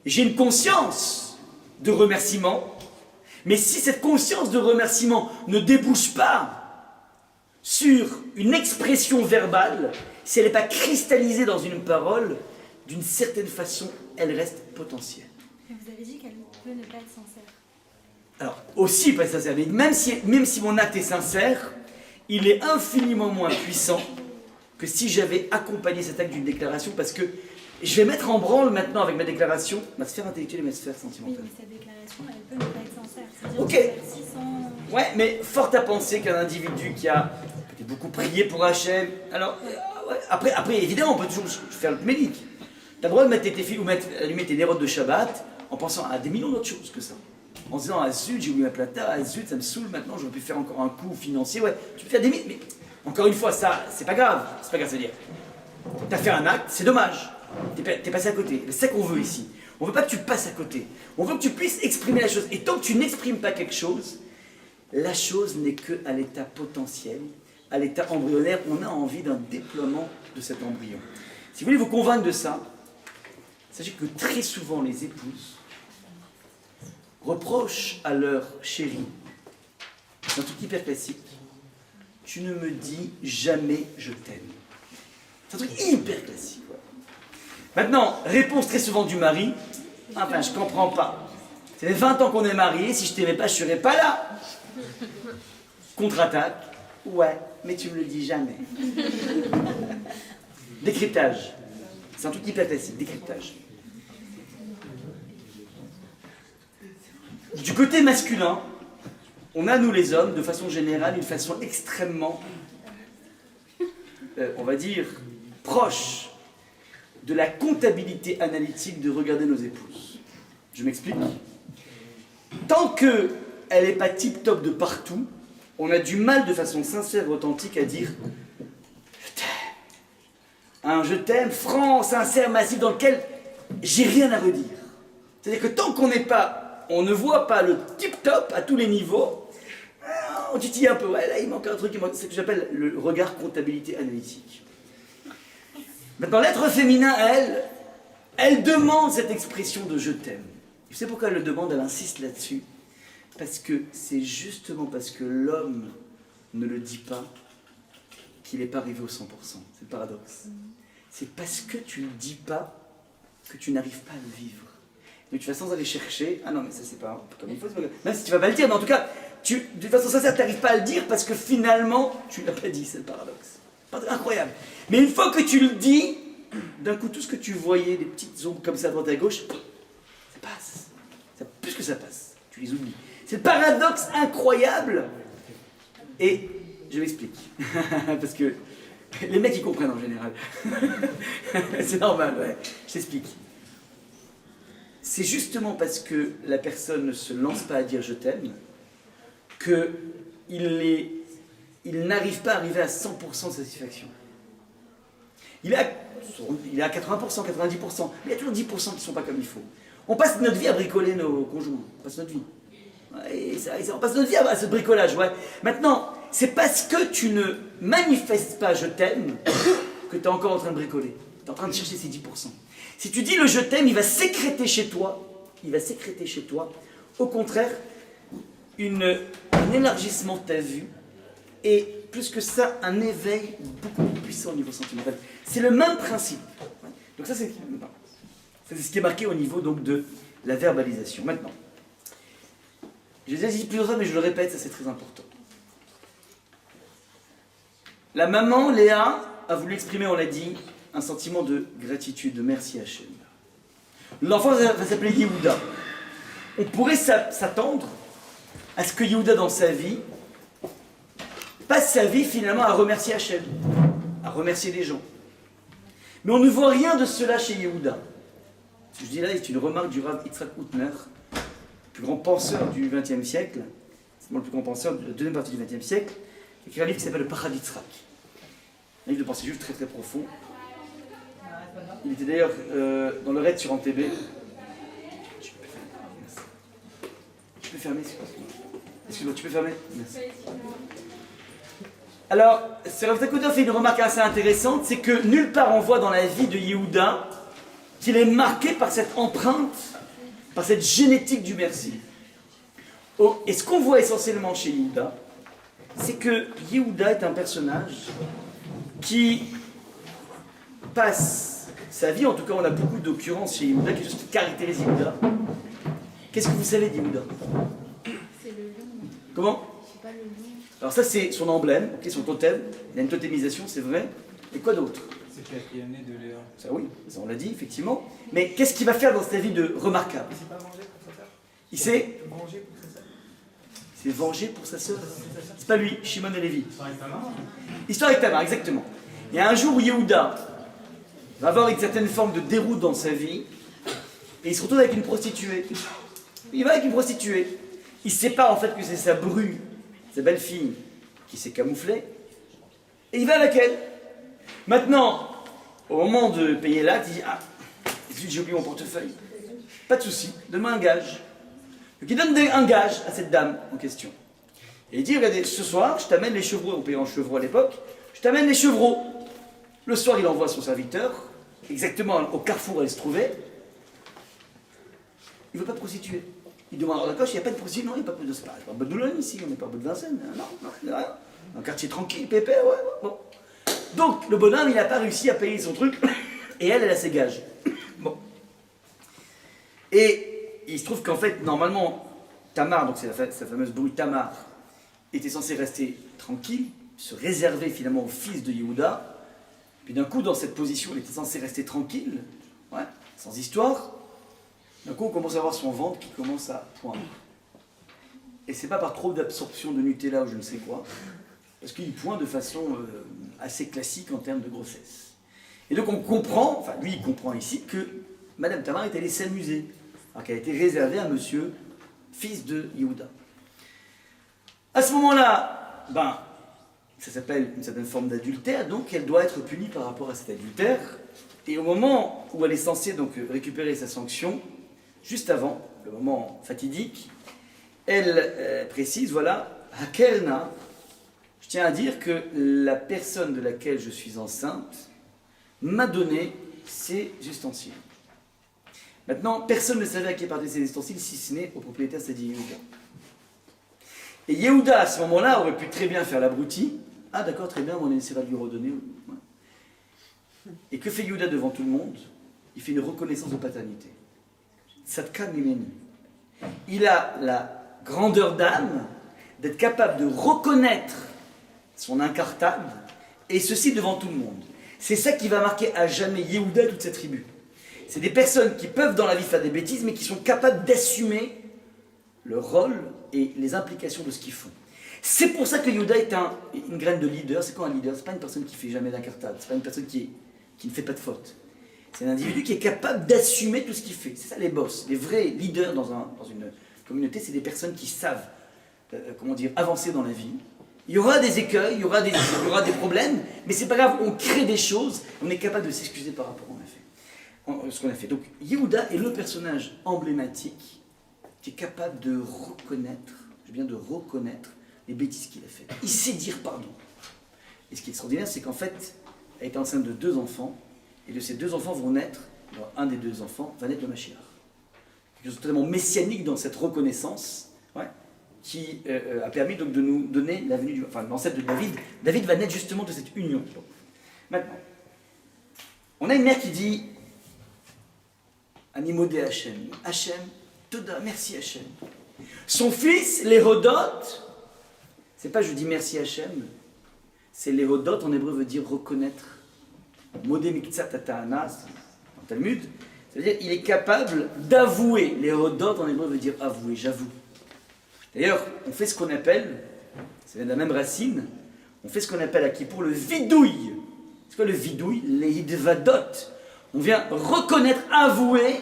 [SPEAKER 1] j'ai une conscience de remerciement, mais si cette conscience de remerciement ne débouche pas sur une expression verbale, si elle n'est pas cristallisée dans une parole, d'une certaine façon, elle reste potentielle.
[SPEAKER 3] Mais vous avez dit qu'elle peut ne pas être sincère.
[SPEAKER 1] Alors, aussi pas sincère, mais même si mon acte est sincère, il est infiniment moins puissant que si j'avais accompagné cet acte d'une déclaration, parce que je vais mettre en branle maintenant avec ma déclaration ma sphère intellectuelle et ma sphère
[SPEAKER 3] Oui,
[SPEAKER 1] sentimentale.
[SPEAKER 3] mais cette déclaration, elle peut ne pas être sincère. C'est-à-dire
[SPEAKER 1] Ok.
[SPEAKER 3] que celle-ci sans...
[SPEAKER 1] Ouais, mais fort à penser qu'un individu qui a peut-être beaucoup prié pour Hachem, alors, ouais, après, évidemment, on peut toujours faire le médic. T'as le droit de mettre tes filles ou allumer tes nérodes de Shabbat en pensant à des millions d'autres choses que ça. En se disant, ah zut, j'ai oublié ma plata, ah zut, ça me saoule maintenant, j'aurais pu faire encore un coup financier. Ouais, tu peux faire des millions, mais encore une fois, ça, c'est pas grave. C'est pas grave, c'est-à-dire, t'as fait un acte, c'est dommage. T'es passé à côté. C'est ça qu'on veut ici. On veut pas que tu passes à côté. On veut que tu puisses exprimer la chose. Et tant que tu n'exprimes pas quelque chose, la chose n'est qu'à l'état potentiel, à l'état embryonnaire. On a envie d'un déploiement de cet embryon. Si vous voulez vous convaincre de ça, sachez que très souvent les épouses reprochent à leur chéri, c'est un truc hyper classique, tu ne me dis jamais je t'aime. C'est un truc hyper classique. Ouais. Maintenant, réponse très souvent du mari, enfin je comprends pas. Ça fait 20 ans qu'on est mariés, si je t'aimais pas, je serais pas là. Contre-attaque, ouais, mais tu me le dis jamais. Décryptage. C'est un truc hyper classique, décryptage. Du côté masculin, on a, nous les hommes, de façon générale, une façon extrêmement, on va dire, proche de la comptabilité analytique de regarder nos épouses. Je m'explique. Tant qu'elle n'est pas tip-top de partout, on a du mal de façon sincère et authentique à dire « je t'aime ». Un « je t'aime » franc, sincère, massif, dans lequel j'ai rien à redire. C'est-à-dire que tant qu'on n'est pas, on ne voit pas le tip-top à tous les niveaux, on titille un peu, ouais, là il manque un truc, c'est ce que j'appelle le regard comptabilité analytique. Maintenant, l'être féminin, elle demande cette expression de je t'aime. Tu sais pourquoi elle le demande, elle insiste là-dessus. Parce que c'est justement parce que l'homme ne le dit pas qu'il n'est pas arrivé au 100%. C'est le paradoxe. C'est parce que tu ne le dis pas que tu n'arrives pas à le vivre. Donc tu vas sans aller chercher, ah non mais ça c'est pas comme il faut, même si tu vas pas le dire, mais en tout cas, de façon sincère, tu n'arrives pas à le dire parce que finalement, tu ne l'as pas dit, c'est le paradoxe. Incroyable. Mais une fois que tu le dis, d'un coup, tout ce que tu voyais, des petites ombres comme ça à droite et à gauche, ça passe. Plus que ça passe, tu les oublies. C'est le paradoxe incroyable. Et je m'explique. Parce que les mecs, ils comprennent en général. C'est normal, ouais. Je t'explique. C'est justement parce que la personne ne se lance pas à dire je t'aime qu'il n'arrive pas à arriver à 100% de satisfaction. Il est à 80%, 90%, mais il y a toujours 10% qui ne sont pas comme il faut. On passe notre vie à bricoler nos conjoints. On passe notre vie. On passe notre vie à ce bricolage, ouais. Maintenant, c'est parce que tu ne manifestes pas je t'aime que tu es encore en train de bricoler. Tu es en train de chercher ces 10%. Si tu dis le je t'aime, il va sécréter chez toi. Au contraire, un élargissement de ta vue. Et plus que ça, un éveil beaucoup plus puissant au niveau sentimental. C'est le même principe. Donc ça, c'est ce qui est marqué au niveau donc, de la verbalisation. Maintenant, je l'ai déjà dit plusieurs fois, mais je le répète, ça c'est très important. La maman, Léa, a voulu exprimer, on l'a dit, un sentiment de gratitude, de merci à Hachem. L'enfant va s'appeler Yehuda. On pourrait s'attendre à ce que Yehuda, dans sa vie, passe sa vie finalement à remercier Hachem, à remercier les gens. Mais on ne voit rien de cela chez Yehuda. Ce que je dis là, c'est une remarque du Rav Yitzhak Hutner, le plus grand penseur du XXe siècle, c'est moi le plus grand penseur de la deuxième partie du XXe siècle, qui a écrit un livre qui s'appelle le Parad Yitzhak. Un livre de pensée juive très très profond. Il était d'ailleurs dans le raid sur Antébé. Tu peux fermer, excuse-moi, tu peux fermer. Merci. Alors, ce Rav Yitzhak Hutner fait une remarque assez intéressante, c'est que nulle part on voit dans la vie de Yehuda qu'il est marqué par cette empreinte, par cette génétique du merci. Et ce qu'on voit essentiellement chez Yehuda, c'est que Yehuda est un personnage qui passe sa vie, en tout cas on a beaucoup d'occurrences chez Yehuda, quelque chose qui caractérise Yehuda. Qu'est-ce que vous savez d'Yehuda?
[SPEAKER 4] C'est le lion.
[SPEAKER 1] Comment?
[SPEAKER 4] Je sais pas le lion.
[SPEAKER 1] Alors ça c'est son emblème, ok, son totem, il y a une totémisation, c'est vrai. Et quoi d'autre?
[SPEAKER 2] C'est qui a été amené de Léa.
[SPEAKER 1] Ça oui, ça on l'a dit effectivement. Mais qu'est-ce qu'il va faire dans sa vie de remarquable?
[SPEAKER 5] Il s'est pas vengé pour sa sœur.
[SPEAKER 1] Il s'est
[SPEAKER 5] Vengé pour sa sœur.
[SPEAKER 1] vengé pour sa sœur. C'est pas lui, Shimon et Lévi.
[SPEAKER 2] Histoire avec ta main.
[SPEAKER 1] Histoire avec Tamar, exactement. Il y a un jour où Yehuda va avoir une certaine forme de déroute dans sa vie et il se retrouve avec une prostituée. Il va avec une prostituée. Il sait pas en fait que c'est sa bru, sa belle-fille, qui s'est camouflée. Et il va avec elle. Maintenant, au moment de payer l'acte, il dit ah, zut, j'ai oublié mon portefeuille. Pas de souci, donne-moi un gage. Donc il donne un gage à cette dame en question. Et il dit regardez, ce soir, je t'amène les chevreaux, on payait en chevreaux à l'époque, je t'amène les chevreaux. Le soir, il envoie son serviteur, exactement au carrefour où elle se trouvait. Il ne veut pas de prostituée. Il demande alors d'accord, il n'y a pas de prostituée, non, il n'y a pas de. C'est pas de Boulogne ici, on n'est pas au bout de Vincennes. Non, il n'y a rien. Un quartier tranquille, pépère, ouais, bon. Donc, le bonhomme, il n'a pas réussi à payer son truc, et elle a ses gages. Bon. Et il se trouve qu'en fait, normalement, Tamar, donc c'est sa fameuse bru Tamar, était censée rester tranquille, se réserver finalement au fils de Yehuda. Puis d'un coup, dans cette position, il était censé rester tranquille, ouais, sans histoire. D'un coup, on commence à voir son ventre qui commence à poindre. Et c'est pas par trop d'absorption de Nutella ou je ne sais quoi, parce qu'il pointe de façon assez classique en termes de grossesse. Et donc on comprend, enfin lui il comprend ici, que Madame Tamar est allée s'amuser, alors qu'elle a été réservée à monsieur, fils de Yehuda. À ce moment-là, ben, ça s'appelle une certaine forme d'adultère, donc elle doit être punie par rapport à cet adultère. Et au moment où elle est censée donc récupérer sa sanction, juste avant, le moment fatidique, elle précise, voilà, Hakerna, je tiens à dire que la personne de laquelle je suis enceinte m'a donné ces ustensiles. Maintenant, personne ne savait à qui partaient ces ustensiles, si ce n'est au propriétaire, c'est-à-dire Yehuda. Et Yehuda, à ce moment-là, aurait pu très bien faire l'abruti. Ah d'accord, très bien, on essaiera de lui redonner. Ouais. Et que fait Yehuda devant tout le monde? Il fait une reconnaissance de paternité. Tzadka mimeni. Il a la grandeur d'âme d'être capable de reconnaître son incartade, et ceci devant tout le monde. C'est ça qui va marquer à jamais Yehuda et toute sa tribu. C'est des personnes qui peuvent dans la vie faire des bêtises, mais qui sont capables d'assumer leur rôle et les implications de ce qu'ils font. C'est pour ça que Yehuda est une graine de leader. C'est quoi un leader? C'est pas une personne qui fait jamais d'incartade, c'est pas une personne qui ne fait pas de faute. C'est un individu qui est capable d'assumer tout ce qu'il fait. C'est ça les boss. Les vrais leaders dans une communauté, c'est des personnes qui savent avancer dans la vie. Il y aura des écueils, il y aura des problèmes, mais c'est pas grave, on crée des choses, on est capable de s'excuser par rapport à ce qu'on a fait. Donc Yehuda est le personnage emblématique qui est capable de reconnaître les bêtises qu'il a faites. Il sait dire pardon. Et ce qui est extraordinaire, c'est qu'en fait, elle est enceinte de 2 enfants, et de ces 2 enfants vont naître, un des 2 enfants va naître le Mashiach. Quelque chose de totalement messianique dans cette reconnaissance, ouais, qui a permis donc de nous donner la venue l'ancêtre de David. David va naître justement de cette union. Bon. Maintenant, on a une mère qui dit Animodé Hachem. Hachem, Toda, merci Hachem. Son fils, l'Hérodote, c'est pas je dis merci Hachem, c'est l'Hérodote en hébreu veut dire reconnaître. Modé Miktsat Ataanas, en Talmud, c'est-à-dire il est capable d'avouer. L'Hérodote en hébreu veut dire avouer, j'avoue. D'ailleurs, on fait ce qu'on appelle, ça vient de la même racine, on fait ce qu'on appelle à Kippour le vidouille. C'est quoi le vidouille? Les hidvadot. On vient reconnaître, avouer,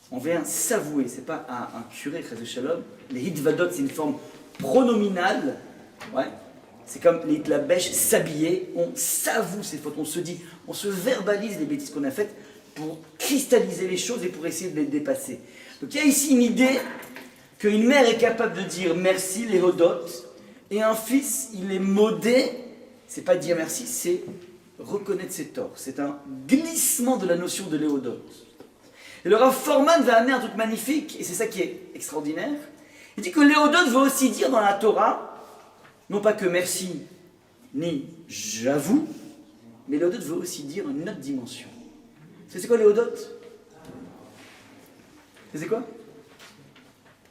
[SPEAKER 1] on vient s'avouer. C'est pas un curé, Chas Shalom. Les hidvadot, c'est une forme pronominale. Ouais. C'est comme les hitlabèches, s'habiller, on s'avoue ses fautes, on se dit, on se verbalise les bêtises qu'on a faites pour cristalliser les choses et pour essayer de les dépasser. Donc il y a ici une idée qu'une mère est capable de dire merci, l'Hérodote, et un fils, il est modé, c'est pas dire merci, c'est reconnaître ses torts. C'est un glissement de la notion de l'Hérodote. Et le Rav Forman va amener un truc magnifique, et c'est ça qui est extraordinaire. Il dit que l'Hérodote veut aussi dire dans la Torah, non pas que merci, ni j'avoue, mais l'Hérodote veut aussi dire une autre dimension. C'est quoi les Hodot? C'est quoi?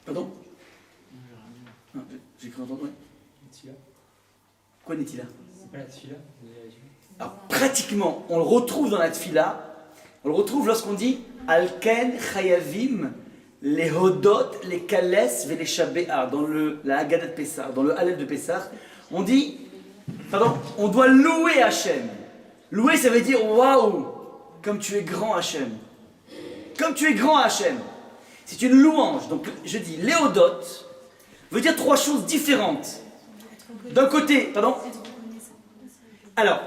[SPEAKER 1] Pardon? Ah, j'ai cru entendre, ouais.
[SPEAKER 2] Tfila.
[SPEAKER 1] Quoi n'est-il là?
[SPEAKER 2] C'est pas la tfila?
[SPEAKER 1] Alors, pratiquement, on le retrouve dans la tfila, on le retrouve lorsqu'on dit Alken Chayavim, les Hodot, les Kales, les Shabéa, dans la Haggadah de Pessah, dans le Hallel de Pessah, on dit, pardon, on doit louer Hachem. Louer, ça veut dire waouh, comme tu es grand Hachem. Comme tu es grand Hachem. C'est une louange. Donc, je dis, les Hodot veut dire trois choses différentes. D'un côté, pardon. Alors,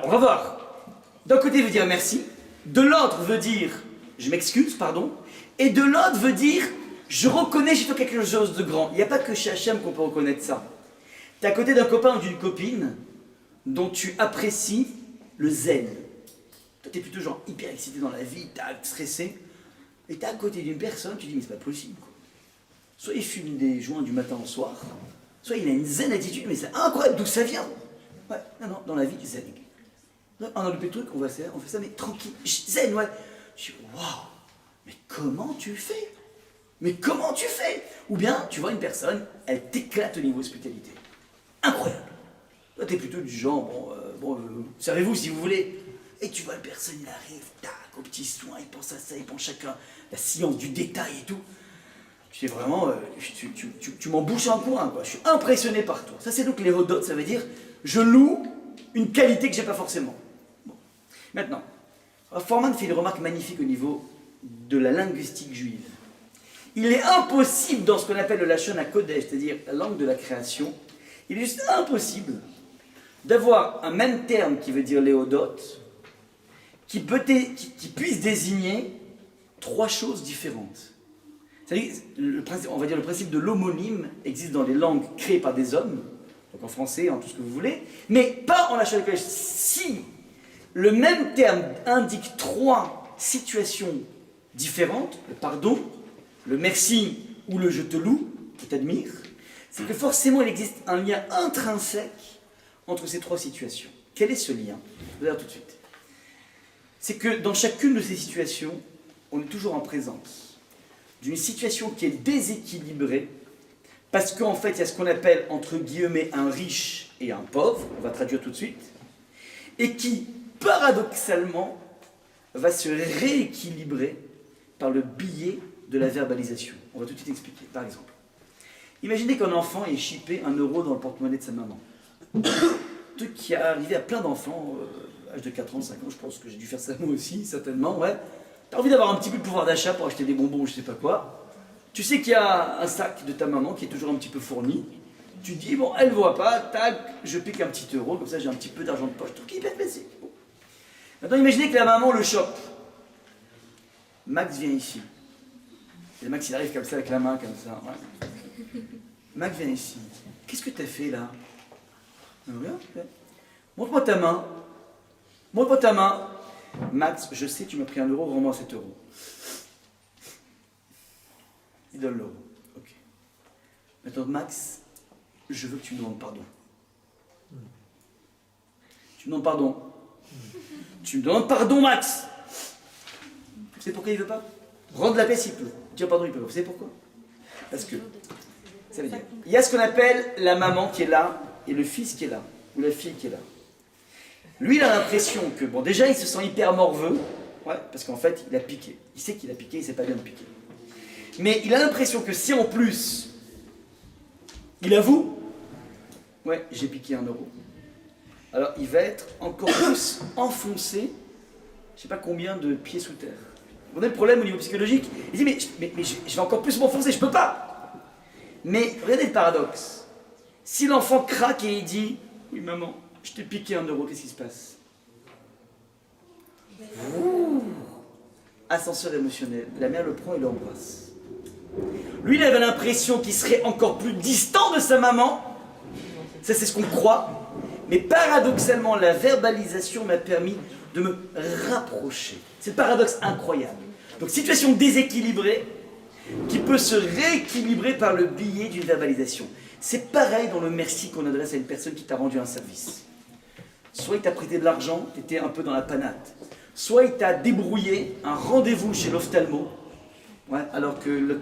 [SPEAKER 1] on va voir. D'un côté veut dire merci, de l'autre veut dire je m'excuse, pardon, et de l'autre veut dire je reconnais chez toi quelque chose de grand. Il n'y a pas que chez Hachem qu'on peut reconnaître ça. Tu es à côté d'un copain ou d'une copine dont tu apprécies le zen. Toi, tu es plutôt genre hyper excité dans la vie, tu es stressé, et tu es à côté d'une personne, tu dis mais c'est pas possible, quoi. Soit il fume des joints du matin au soir, soit il a une zen attitude, mais c'est incroyable d'où ça vient. Ouais, non, dans la vie, zen. On a loupé le truc, on fait ça, mais tranquille, zen, ouais. Je dis, waouh, mais comment tu fais? Mais comment tu fais? Ou bien, tu vois une personne, elle t'éclate au niveau hospitalité. Incroyable. Toi, t'es plutôt du genre, servez-vous si vous voulez. Et tu vois, la personne, il arrive, tac, aux petits soins, il pense à ça, il pense chacun, la science du détail et tout. Tu sais vraiment, tu m'en bouches un coin, quoi. Je suis impressionné par toi. Ça, c'est donc les Hodot, ça veut dire, je loue une qualité que j'ai pas forcément. Bon. Maintenant, Forman fait une remarque magnifique au niveau de la linguistique juive. Il est impossible dans ce qu'on appelle le Lachon HaKodesh, c'est-à-dire la langue de la création, il est juste impossible d'avoir un même terme qui veut dire Léodot, qui puisse désigner trois choses différentes. C'est-à-dire, on va dire le principe de l'homonyme existe dans les langues créées par des hommes, donc en français, en tout ce que vous voulez, mais pas en Lachon HaKodesh. Si le même terme indique trois situations différentes, le pardon, le merci ou le je te loue, je t'admire, c'est que forcément il existe un lien intrinsèque entre ces trois situations. Quel est ce lien? Je vais vous dire tout de suite. C'est que dans chacune de ces situations, on est toujours en présence d'une situation qui est déséquilibrée, parce qu'en fait il y a ce qu'on appelle entre guillemets un riche et un pauvre, on va traduire tout de suite, et qui paradoxalement va se rééquilibrer par le biais de la verbalisation. On va tout de suite expliquer. Par exemple, imaginez qu'un enfant ait chippé 1 euro dans le porte-monnaie de sa maman. Truc qui est arrivé à plein d'enfants, à l'âge de 4 ans, 5 ans, je pense que j'ai dû faire ça moi aussi, certainement, ouais. T'as envie d'avoir un petit peu de pouvoir d'achat pour acheter des bonbons ou je sais pas quoi. Tu sais qu'il y a un sac de ta maman qui est toujours un petit peu fourni. Tu dis, bon, elle voit pas, tac, je pique un petit euro, comme ça j'ai un petit peu d'argent de poche. Truc hyper basique. Bon. Maintenant, imaginez que la maman le chope. Max vient ici. Et Max, il arrive comme ça, avec la main, comme ça. Ouais. Max vient ici. Qu'est-ce que t'as fait, là? Rien. Montre-moi ta main. Montre-moi ta main. Max, je sais, tu m'as pris 1 euro, rends-moi 7 euros. Il donne l'euro. Ok. Maintenant, Max, je veux que tu me demandes pardon. Tu me demandes pardon. Tu me demandes pardon, Max. Tu sais pourquoi il ne veut pas? Rendre la paix s'il peut. Dire pardon, il peut pas. Vous savez pourquoi? Parce que, ça veut dire, il y a ce qu'on appelle la maman qui est là et le fils qui est là, ou la fille qui est là. Lui, il a l'impression que, bon, déjà, il se sent hyper morveux, ouais, parce qu'en fait, il a piqué. Il sait qu'il a piqué, il sait pas bien de piquer. Mais il a l'impression que si en plus, il avoue, ouais, j'ai piqué 1 euro, alors il va être encore plus enfoncé, je sais pas combien de pieds sous terre. Vous voyez le problème au niveau psychologique? Il dit, mais je vais encore plus m'enfoncer, je peux pas. Mais regardez le paradoxe. Si l'enfant craque et il dit, oui maman, je t'ai piqué 1 euro, qu'est-ce qui se passe? Ouh. Ascenseur émotionnel. La mère le prend et l'embrasse. Lui, il avait l'impression qu'il serait encore plus distant de sa maman. Ça, c'est ce qu'on croit. Mais paradoxalement, la verbalisation m'a permis de me rapprocher. C'est le paradoxe incroyable. Donc, situation déséquilibrée qui peut se rééquilibrer par le biais d'une verbalisation. C'est pareil dans le merci qu'on adresse à une personne qui t'a rendu un service. Soit il t'a prêté de l'argent, tu étais un peu dans la panade. soit il t'a débrouillé un rendez-vous chez l'ophtalmo, ouais, alors que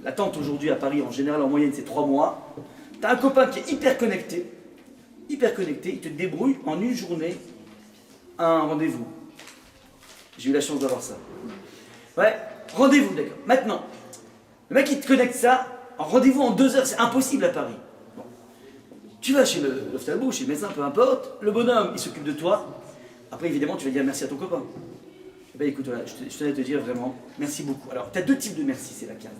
[SPEAKER 1] l'attente aujourd'hui à Paris, en général, en moyenne, c'est 3 mois. T'as un copain qui est hyper connecté, il te débrouille en une journée un rendez-vous. J'ai eu la chance d'avoir ça. Ouais, rendez-vous, d'accord. Maintenant, le mec, il te connecte ça, en rendez-vous en 2 heures, c'est impossible à Paris. Bon. Tu vas chez l'ophtalmo, chez le médecin, peu importe, le bonhomme, il s'occupe de toi. Après, évidemment, tu vas dire merci à ton copain. Eh bien, écoute, voilà, je tenais à te dire vraiment, merci beaucoup. Alors, tu as 2 types de merci, c'est la carte.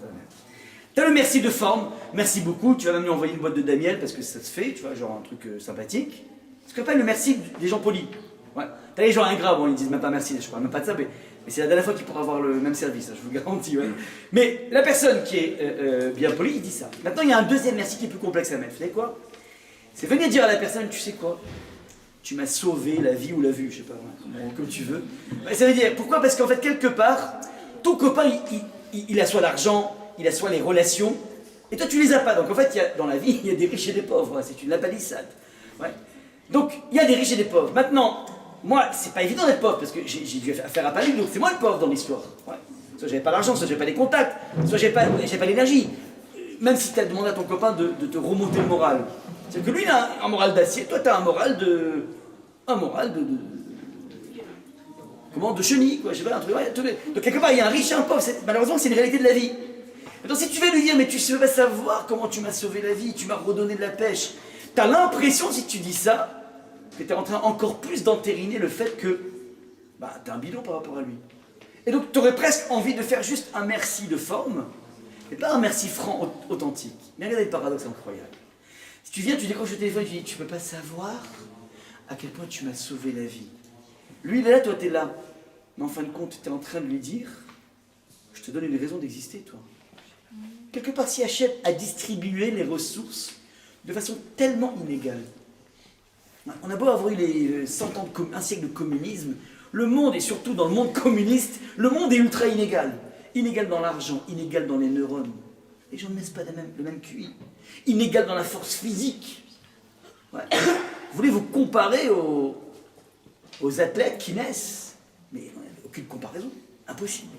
[SPEAKER 1] Tu as le merci de forme, merci beaucoup, tu vas même lui envoyer une boîte de Damiel parce que ça se fait, tu vois, genre un truc sympathique. Ce qu'on appelle le merci des gens polis. Ouais. Tu as les gens ingrats, bon, ils disent même pas merci, je parle même pas de ça, mais c'est la dernière fois qu'il pourra avoir le même service, je vous garantis. Ouais. Mais la personne qui est bien polie, il dit ça. Maintenant, il y a un deuxième merci qui est plus complexe à mettre. Vous savez quoi? C'est venir dire à la personne, tu sais quoi? Tu m'as sauvé la vie ou la vue, je sais pas, comme tu veux. Ouais, ça veut dire, pourquoi? Parce qu'en fait, quelque part, ton copain, il a soit l'argent, il a soit les relations, et toi, tu les as pas. Donc en fait, dans la vie, il y a des riches et des pauvres, c'est une lapalissade. Ouais. Donc, il y a des riches et des pauvres. Maintenant, moi, c'est pas évident d'être pauvre, parce que j'ai dû faire à Paris, donc c'est moi le pauvre dans l'histoire. Ouais. Soit j'avais pas l'argent, soit j'avais pas les contacts, soit j'avais pas l'énergie. Même si tu as demandé à ton copain de te remonter le moral. C'est que lui, il a un moral d'acier, toi, tu as un moral de... Comment? De chenille, quoi, je sais pas, un truc... Ouais, donc quelque part, il y a un riche et un pauvre, malheureusement, c'est une réalité de la vie. Maintenant, si tu veux lui dire, mais tu ne veux pas savoir comment tu m'as sauvé la vie, tu m'as redonné de la pêche, tu as l'impression, si tu dis ça, que tu es en train encore plus d'entériner le fait que tu as un bidon par rapport à lui. Et donc, tu aurais presque envie de faire juste un merci de forme, mais pas un merci franc, authentique. Mais regardez le paradoxe incroyable. Si tu viens, tu décroches le téléphone, tu dis, tu peux pas savoir à quel point tu m'as sauvé la vie. Lui, il est là, toi, tu es là. Mais en fin de compte, tu es en train de lui dire, je te donne une raison d'exister, toi. Quelque part, si Hachem a distribué les ressources de façon tellement inégale. On a beau avoir eu les 100 ans un siècle de communisme, le monde, et surtout dans le monde communiste, le monde est ultra inégal. Inégal dans l'argent, inégal dans les neurones. Les gens ne naissent pas le même QI. Inégal dans la force physique. Ouais. Vous voulez vous comparer aux athlètes qui naissent, mais aucune comparaison. Impossible.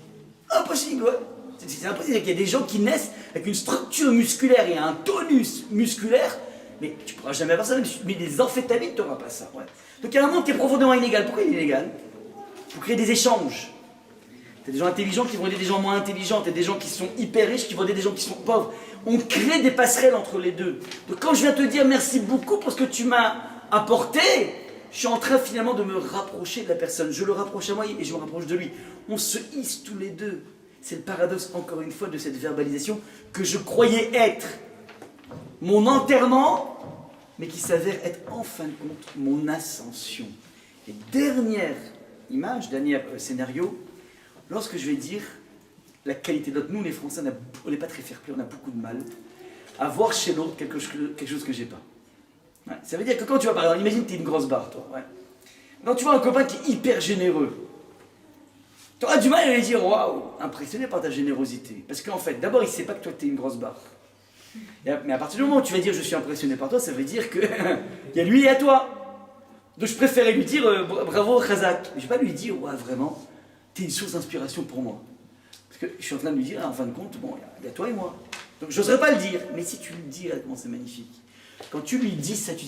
[SPEAKER 1] Impossible, ouais. C'est impossible. Il y a des gens qui naissent avec une structure musculaire et un tonus musculaire, mais tu ne pourras jamais avoir ça. Mais des amphétamines, tu n'auras pas ça. Ouais. Donc il y a un monde qui est profondément inégal. Pourquoi il est inégal? Pour créer des échanges. T'as des gens intelligents qui vont aider des gens moins intelligents, t'as des gens qui sont hyper riches qui vont aider des gens qui sont pauvres. On crée des passerelles entre les deux. Donc quand je viens te dire merci beaucoup pour ce que tu m'as apporté, je suis en train finalement de me rapprocher de la personne. Je le rapproche à moi et je me rapproche de lui. On se hisse tous les deux. C'est le paradoxe, encore une fois, de cette verbalisation que je croyais être mon enterrement, mais qui s'avère être en fin de compte mon ascension. Et dernière image, dernier scénario, lorsque je vais dire la qualité de l'autre, nous les Français, on n'est pas très fair-play, on a beaucoup de mal à voir chez l'autre quelque chose que j'ai pas. Ouais. Ça veut dire que quand tu vas, par exemple, imagine que tu es une grosse barre, toi. Ouais. Quand tu vois un copain qui est hyper généreux, tu auras du mal à lui dire waouh, impressionné par ta générosité. Parce qu'en fait, d'abord, il ne sait pas que toi, tu es une grosse barre. Mais à partir du moment où tu vas dire je suis impressionné par toi, ça veut dire qu'il y a lui et à toi. Donc je préférais lui dire bravo Khazak. Je ne vais pas lui dire ouais, vraiment, tu es une source d'inspiration pour moi. Parce que je suis en train de lui dire, en fin de compte, bon, il y a toi et moi. Donc je n'oserais pas le dire, mais si tu le dis, comment c'est magnifique. Quand tu lui dis ça, tu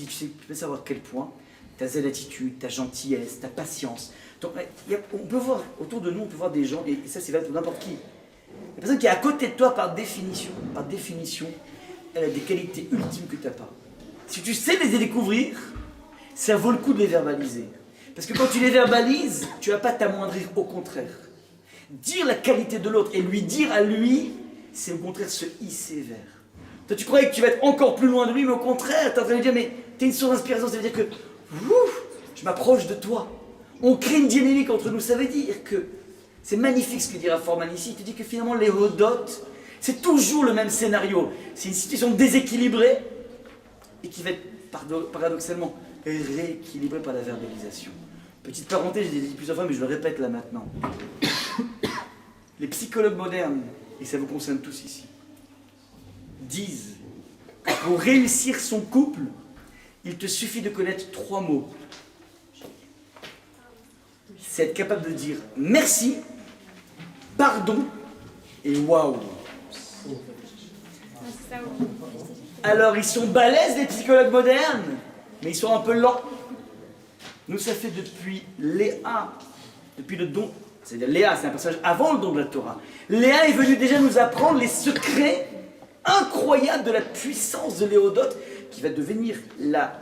[SPEAKER 1] peux savoir à quel point ta zèle-attitude, ta gentillesse, ta patience. Donc, on peut voir, autour de nous, on peut voir des gens, et ça c'est valable pour n'importe qui. La personne qui est à côté de toi, par définition, elle a des qualités ultimes que tu n'as pas. Si tu sais les découvrir, ça vaut le coup de les verbaliser. Parce que quand tu les verbalises, tu ne vas pas t'amoindrir, au contraire. Dire la qualité de l'autre et lui dire à lui, c'est au contraire se hisser vers. Toi, tu croyais que tu vas être encore plus loin de lui, mais au contraire, tu es en train de lui dire, mais tu es une source d'inspiration, ça veut dire que, je m'approche de toi. On crée une dynamique entre nous, ça veut dire que, c'est magnifique ce que dira Forman ici, il te dit que finalement les Hodotes, c'est toujours le même scénario. C'est une situation déséquilibrée et qui va être paradoxalement rééquilibrée par la verbalisation. Petite parenthèse, je l'ai dit plusieurs fois, mais je le répète là maintenant. Les psychologues modernes, et ça vous concerne tous ici, disent que pour réussir son couple, il te suffit de connaître 3 mots. c'est être capable de dire merci, pardon et waouh.
[SPEAKER 4] Ah, c'est ça, ouais.
[SPEAKER 1] Alors ils sont balèzes les psychologues modernes, mais ils sont un peu lents. Nous ça fait depuis Léa, depuis le don, c'est-à-dire Léa c'est un personnage avant le don de la Torah. Léa est venue déjà nous apprendre les secrets incroyables de la puissance de Léodote qui va devenir la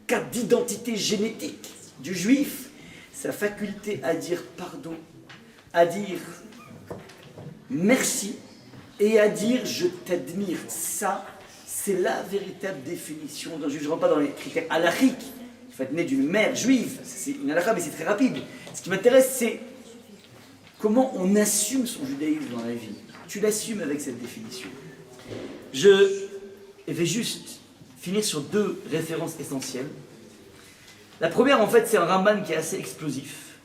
[SPEAKER 1] carte d'identité génétique du juif, sa faculté à dire pardon, à dire merci et à dire je t'admire. Ça, c'est la véritable définition d'un juif. Je ne rentre pas dans les critères halachiques. Il faut être né d'une mère juive. C'est une halakha, mais c'est très rapide. Ce qui m'intéresse, c'est comment on assume son judaïsme dans la vie. Tu l'assumes avec cette définition. Je vais juste finir sur deux références essentielles. La première, en fait, c'est un Ramban qui est assez explosif.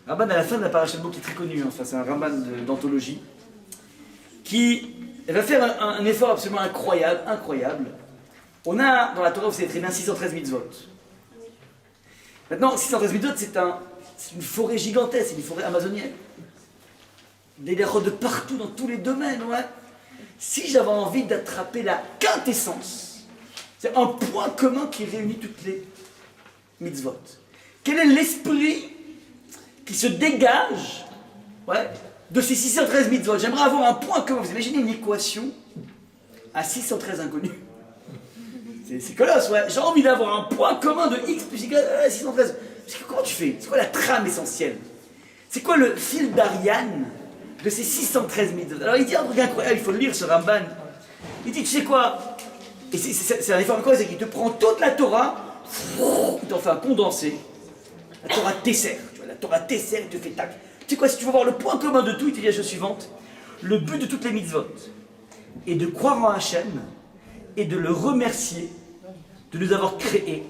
[SPEAKER 1] Ramban à la fin de la paracha de Bo, qui est très connu, enfin, c'est un Ramban d'anthologie, qui va faire un effort absolument incroyable. On a, dans la Torah, vous savez très bien, 613 mitzvot. Maintenant, 613 mitzvot, c'est une forêt gigantesque, c'est une forêt amazonienne. Des lérots de partout, dans tous les domaines, ouais. Si j'avais envie d'attraper la quintessence, c'est un point commun qui réunit toutes les mitzvot. Quel est l'esprit qui se dégage de ces 613 mitzvot? J'aimerais avoir un point commun. Vous imaginez une équation à 613 inconnus? C'est colosse, ouais. J'ai envie d'avoir un point commun de x plus y à 613. Comment tu fais? C'est quoi la trame essentielle? C'est quoi le fil d'Ariane de ces 613 mitzvot? Alors il dit un truc incroyable, il faut le lire ce Ramban. Il dit, tu sais quoi? Et c'est un effort incroyable, c'est qu'il te prend toute la Torah, il t'en fait un condensé. La Torah Tesser, tu vois, la Torah Tesser, il te fait tac. Tu sais quoi, si tu veux voir le point commun de tout, il te dit la chose suivante. Le but de toutes les mitzvot est de croire en Hachem et de le remercier de nous avoir créés.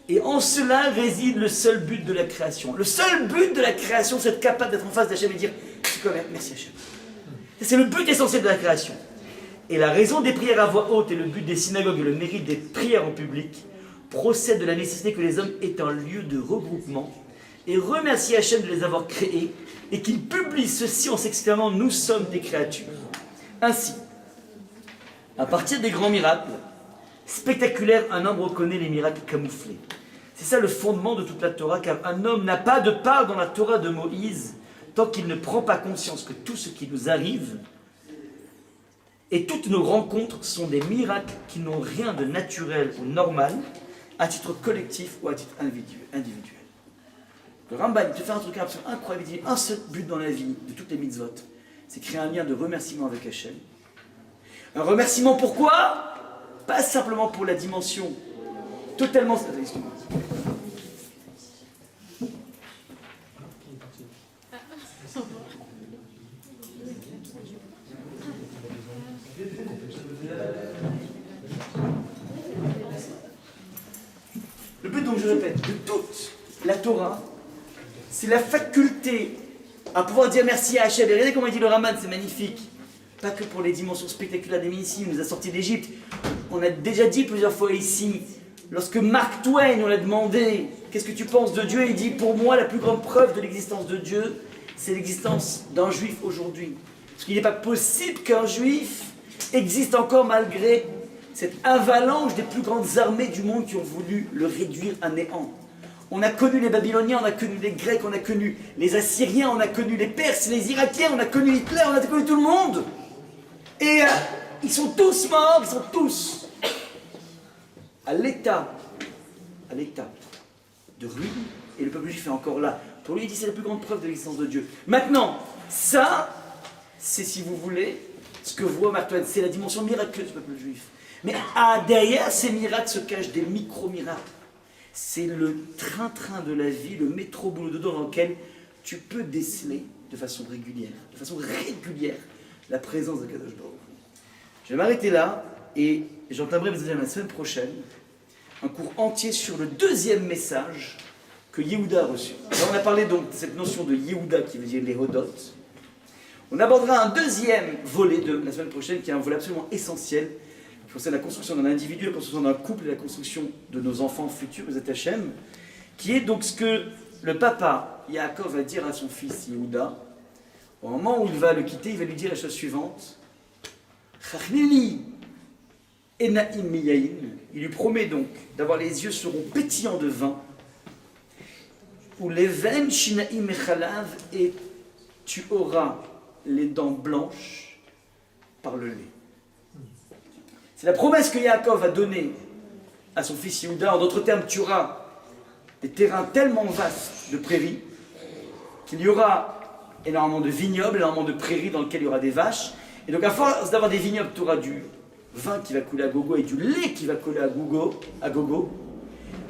[SPEAKER 1] Et en cela réside le seul but de la création. Le seul but de la création, c'est d'être capable d'être en face d'Hachem et dire c'est quoi, merci Hachem. C'est le but essentiel de la création. Et la raison des prières à voix haute et le but des synagogues et le mérite des prières en public procède de la nécessité que les hommes aient un lieu de regroupement et remercier Hachem de les avoir créés et qu'il publie ceci en s'exclamant « Nous sommes des créatures ». Ainsi, à partir des grands miracles, spectaculaires, un homme reconnaît les miracles camouflés. C'est ça le fondement de toute la Torah, car un homme n'a pas de part dans la Torah de Moïse tant qu'il ne prend pas conscience que tout ce qui nous arrive et toutes nos rencontres sont des miracles qui n'ont rien de naturel ou normal à titre collectif ou à titre individuel. Le Ramban, il te fait un truc absolument incroyable, il dit un seul but dans la vie de toutes les mitzvot, c'est créer un lien de remerciement avec Hachem. Un remerciement pourquoi? Pas simplement pour la dimension totalement... Excuse-moi. Le but, donc je répète, de toute la Torah, c'est la faculté à pouvoir dire merci à Hachem. Et regardez comment il dit le Ramban, c'est magnifique. Pas que pour les dimensions spectaculaires des Minisim, il nous a sortis d'Égypte. On a déjà dit plusieurs fois ici, lorsque Mark Twain, on l'a demandé, qu'est-ce que tu penses de Dieu? Il dit, pour moi, la plus grande preuve de l'existence de Dieu, c'est l'existence d'un juif aujourd'hui. Parce qu'il n'est pas possible qu'un juif existe encore malgré cette avalanche des plus grandes armées du monde qui ont voulu le réduire à néant. On a connu les Babyloniens, on a connu les Grecs, on a connu les Assyriens, on a connu les Perses, les Irakiens, on a connu Hitler, on a connu tout le monde. Et ils sont tous morts, ils sont tous à l'état de ruine, et le peuple juif est encore là. Pour lui, il dit c'est la plus grande preuve de l'existence de Dieu. Maintenant, ça, c'est si vous voulez, ce que voit Mark Twain, c'est la dimension miraculeuse du peuple juif. Mais derrière ces miracles se cachent des micro-miracles. C'est le train-train de la vie, le métro boulot dodo dans lequel tu peux déceler de façon régulière, la présence de Kadosh Baruch. Je vais m'arrêter là et j'entamerai la semaine prochaine un cours entier sur le deuxième message que Yehuda a reçu. Alors on a parlé donc de cette notion de Yehuda qui veut dire les Hodot. On abordera un deuxième volet de la semaine prochaine qui est un volet absolument essentiel qui concerne la construction d'un individu, la construction d'un couple et la construction de nos enfants futurs, les Hachem, qui est donc ce que le papa, Yaakov, va dire à son fils Yehuda, au moment où il va le quitter, il va lui dire la chose suivante. Chachnili enaim miyain. Il lui promet donc d'avoir les yeux seront pétillants de vin. Ou leven shinaim echalav, et tu auras les dents blanches par le lait. C'est la promesse que Yaakov a donnée à son fils Yehuda. En d'autres termes, tu auras des terrains tellement vastes de prairies qu'il y aura énormément de vignobles, énormément de prairies dans lesquelles il y aura des vaches. Et donc à force d'avoir des vignobles, tu auras du vin qui va couler à gogo et du lait qui va couler à gogo.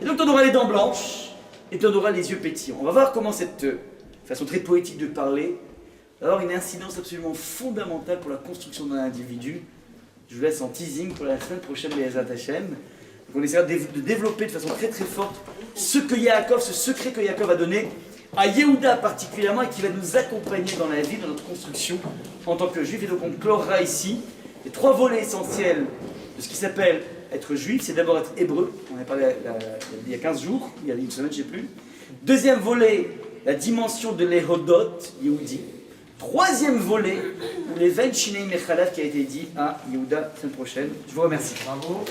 [SPEAKER 1] Et donc tu en auras les dents blanches et tu en auras les yeux pétillants. On va voir comment cette façon très poétique de parler va avoir une incidence absolument fondamentale pour la construction d'un individu. Je vous laisse en teasing pour la semaine prochaine, Be'ezrat Hashem. Donc on essaiera de développer de façon très très forte ce secret que Yaakov a donné à Yehuda particulièrement et qui va nous accompagner dans la vie, dans notre construction en tant que juif. Et donc on clorera ici les 3 volets essentiels de ce qui s'appelle être juif. C'est d'abord être hébreu, on en a parlé il y a 15 jours, il y a une semaine, je ne sais plus. Deuxième volet, la dimension de l'Ehodot, Yehudi. Troisième volet, les Ven Shineim Echalav qui a été dit à Yehuda la semaine prochaine. Je vous remercie.
[SPEAKER 2] Bravo.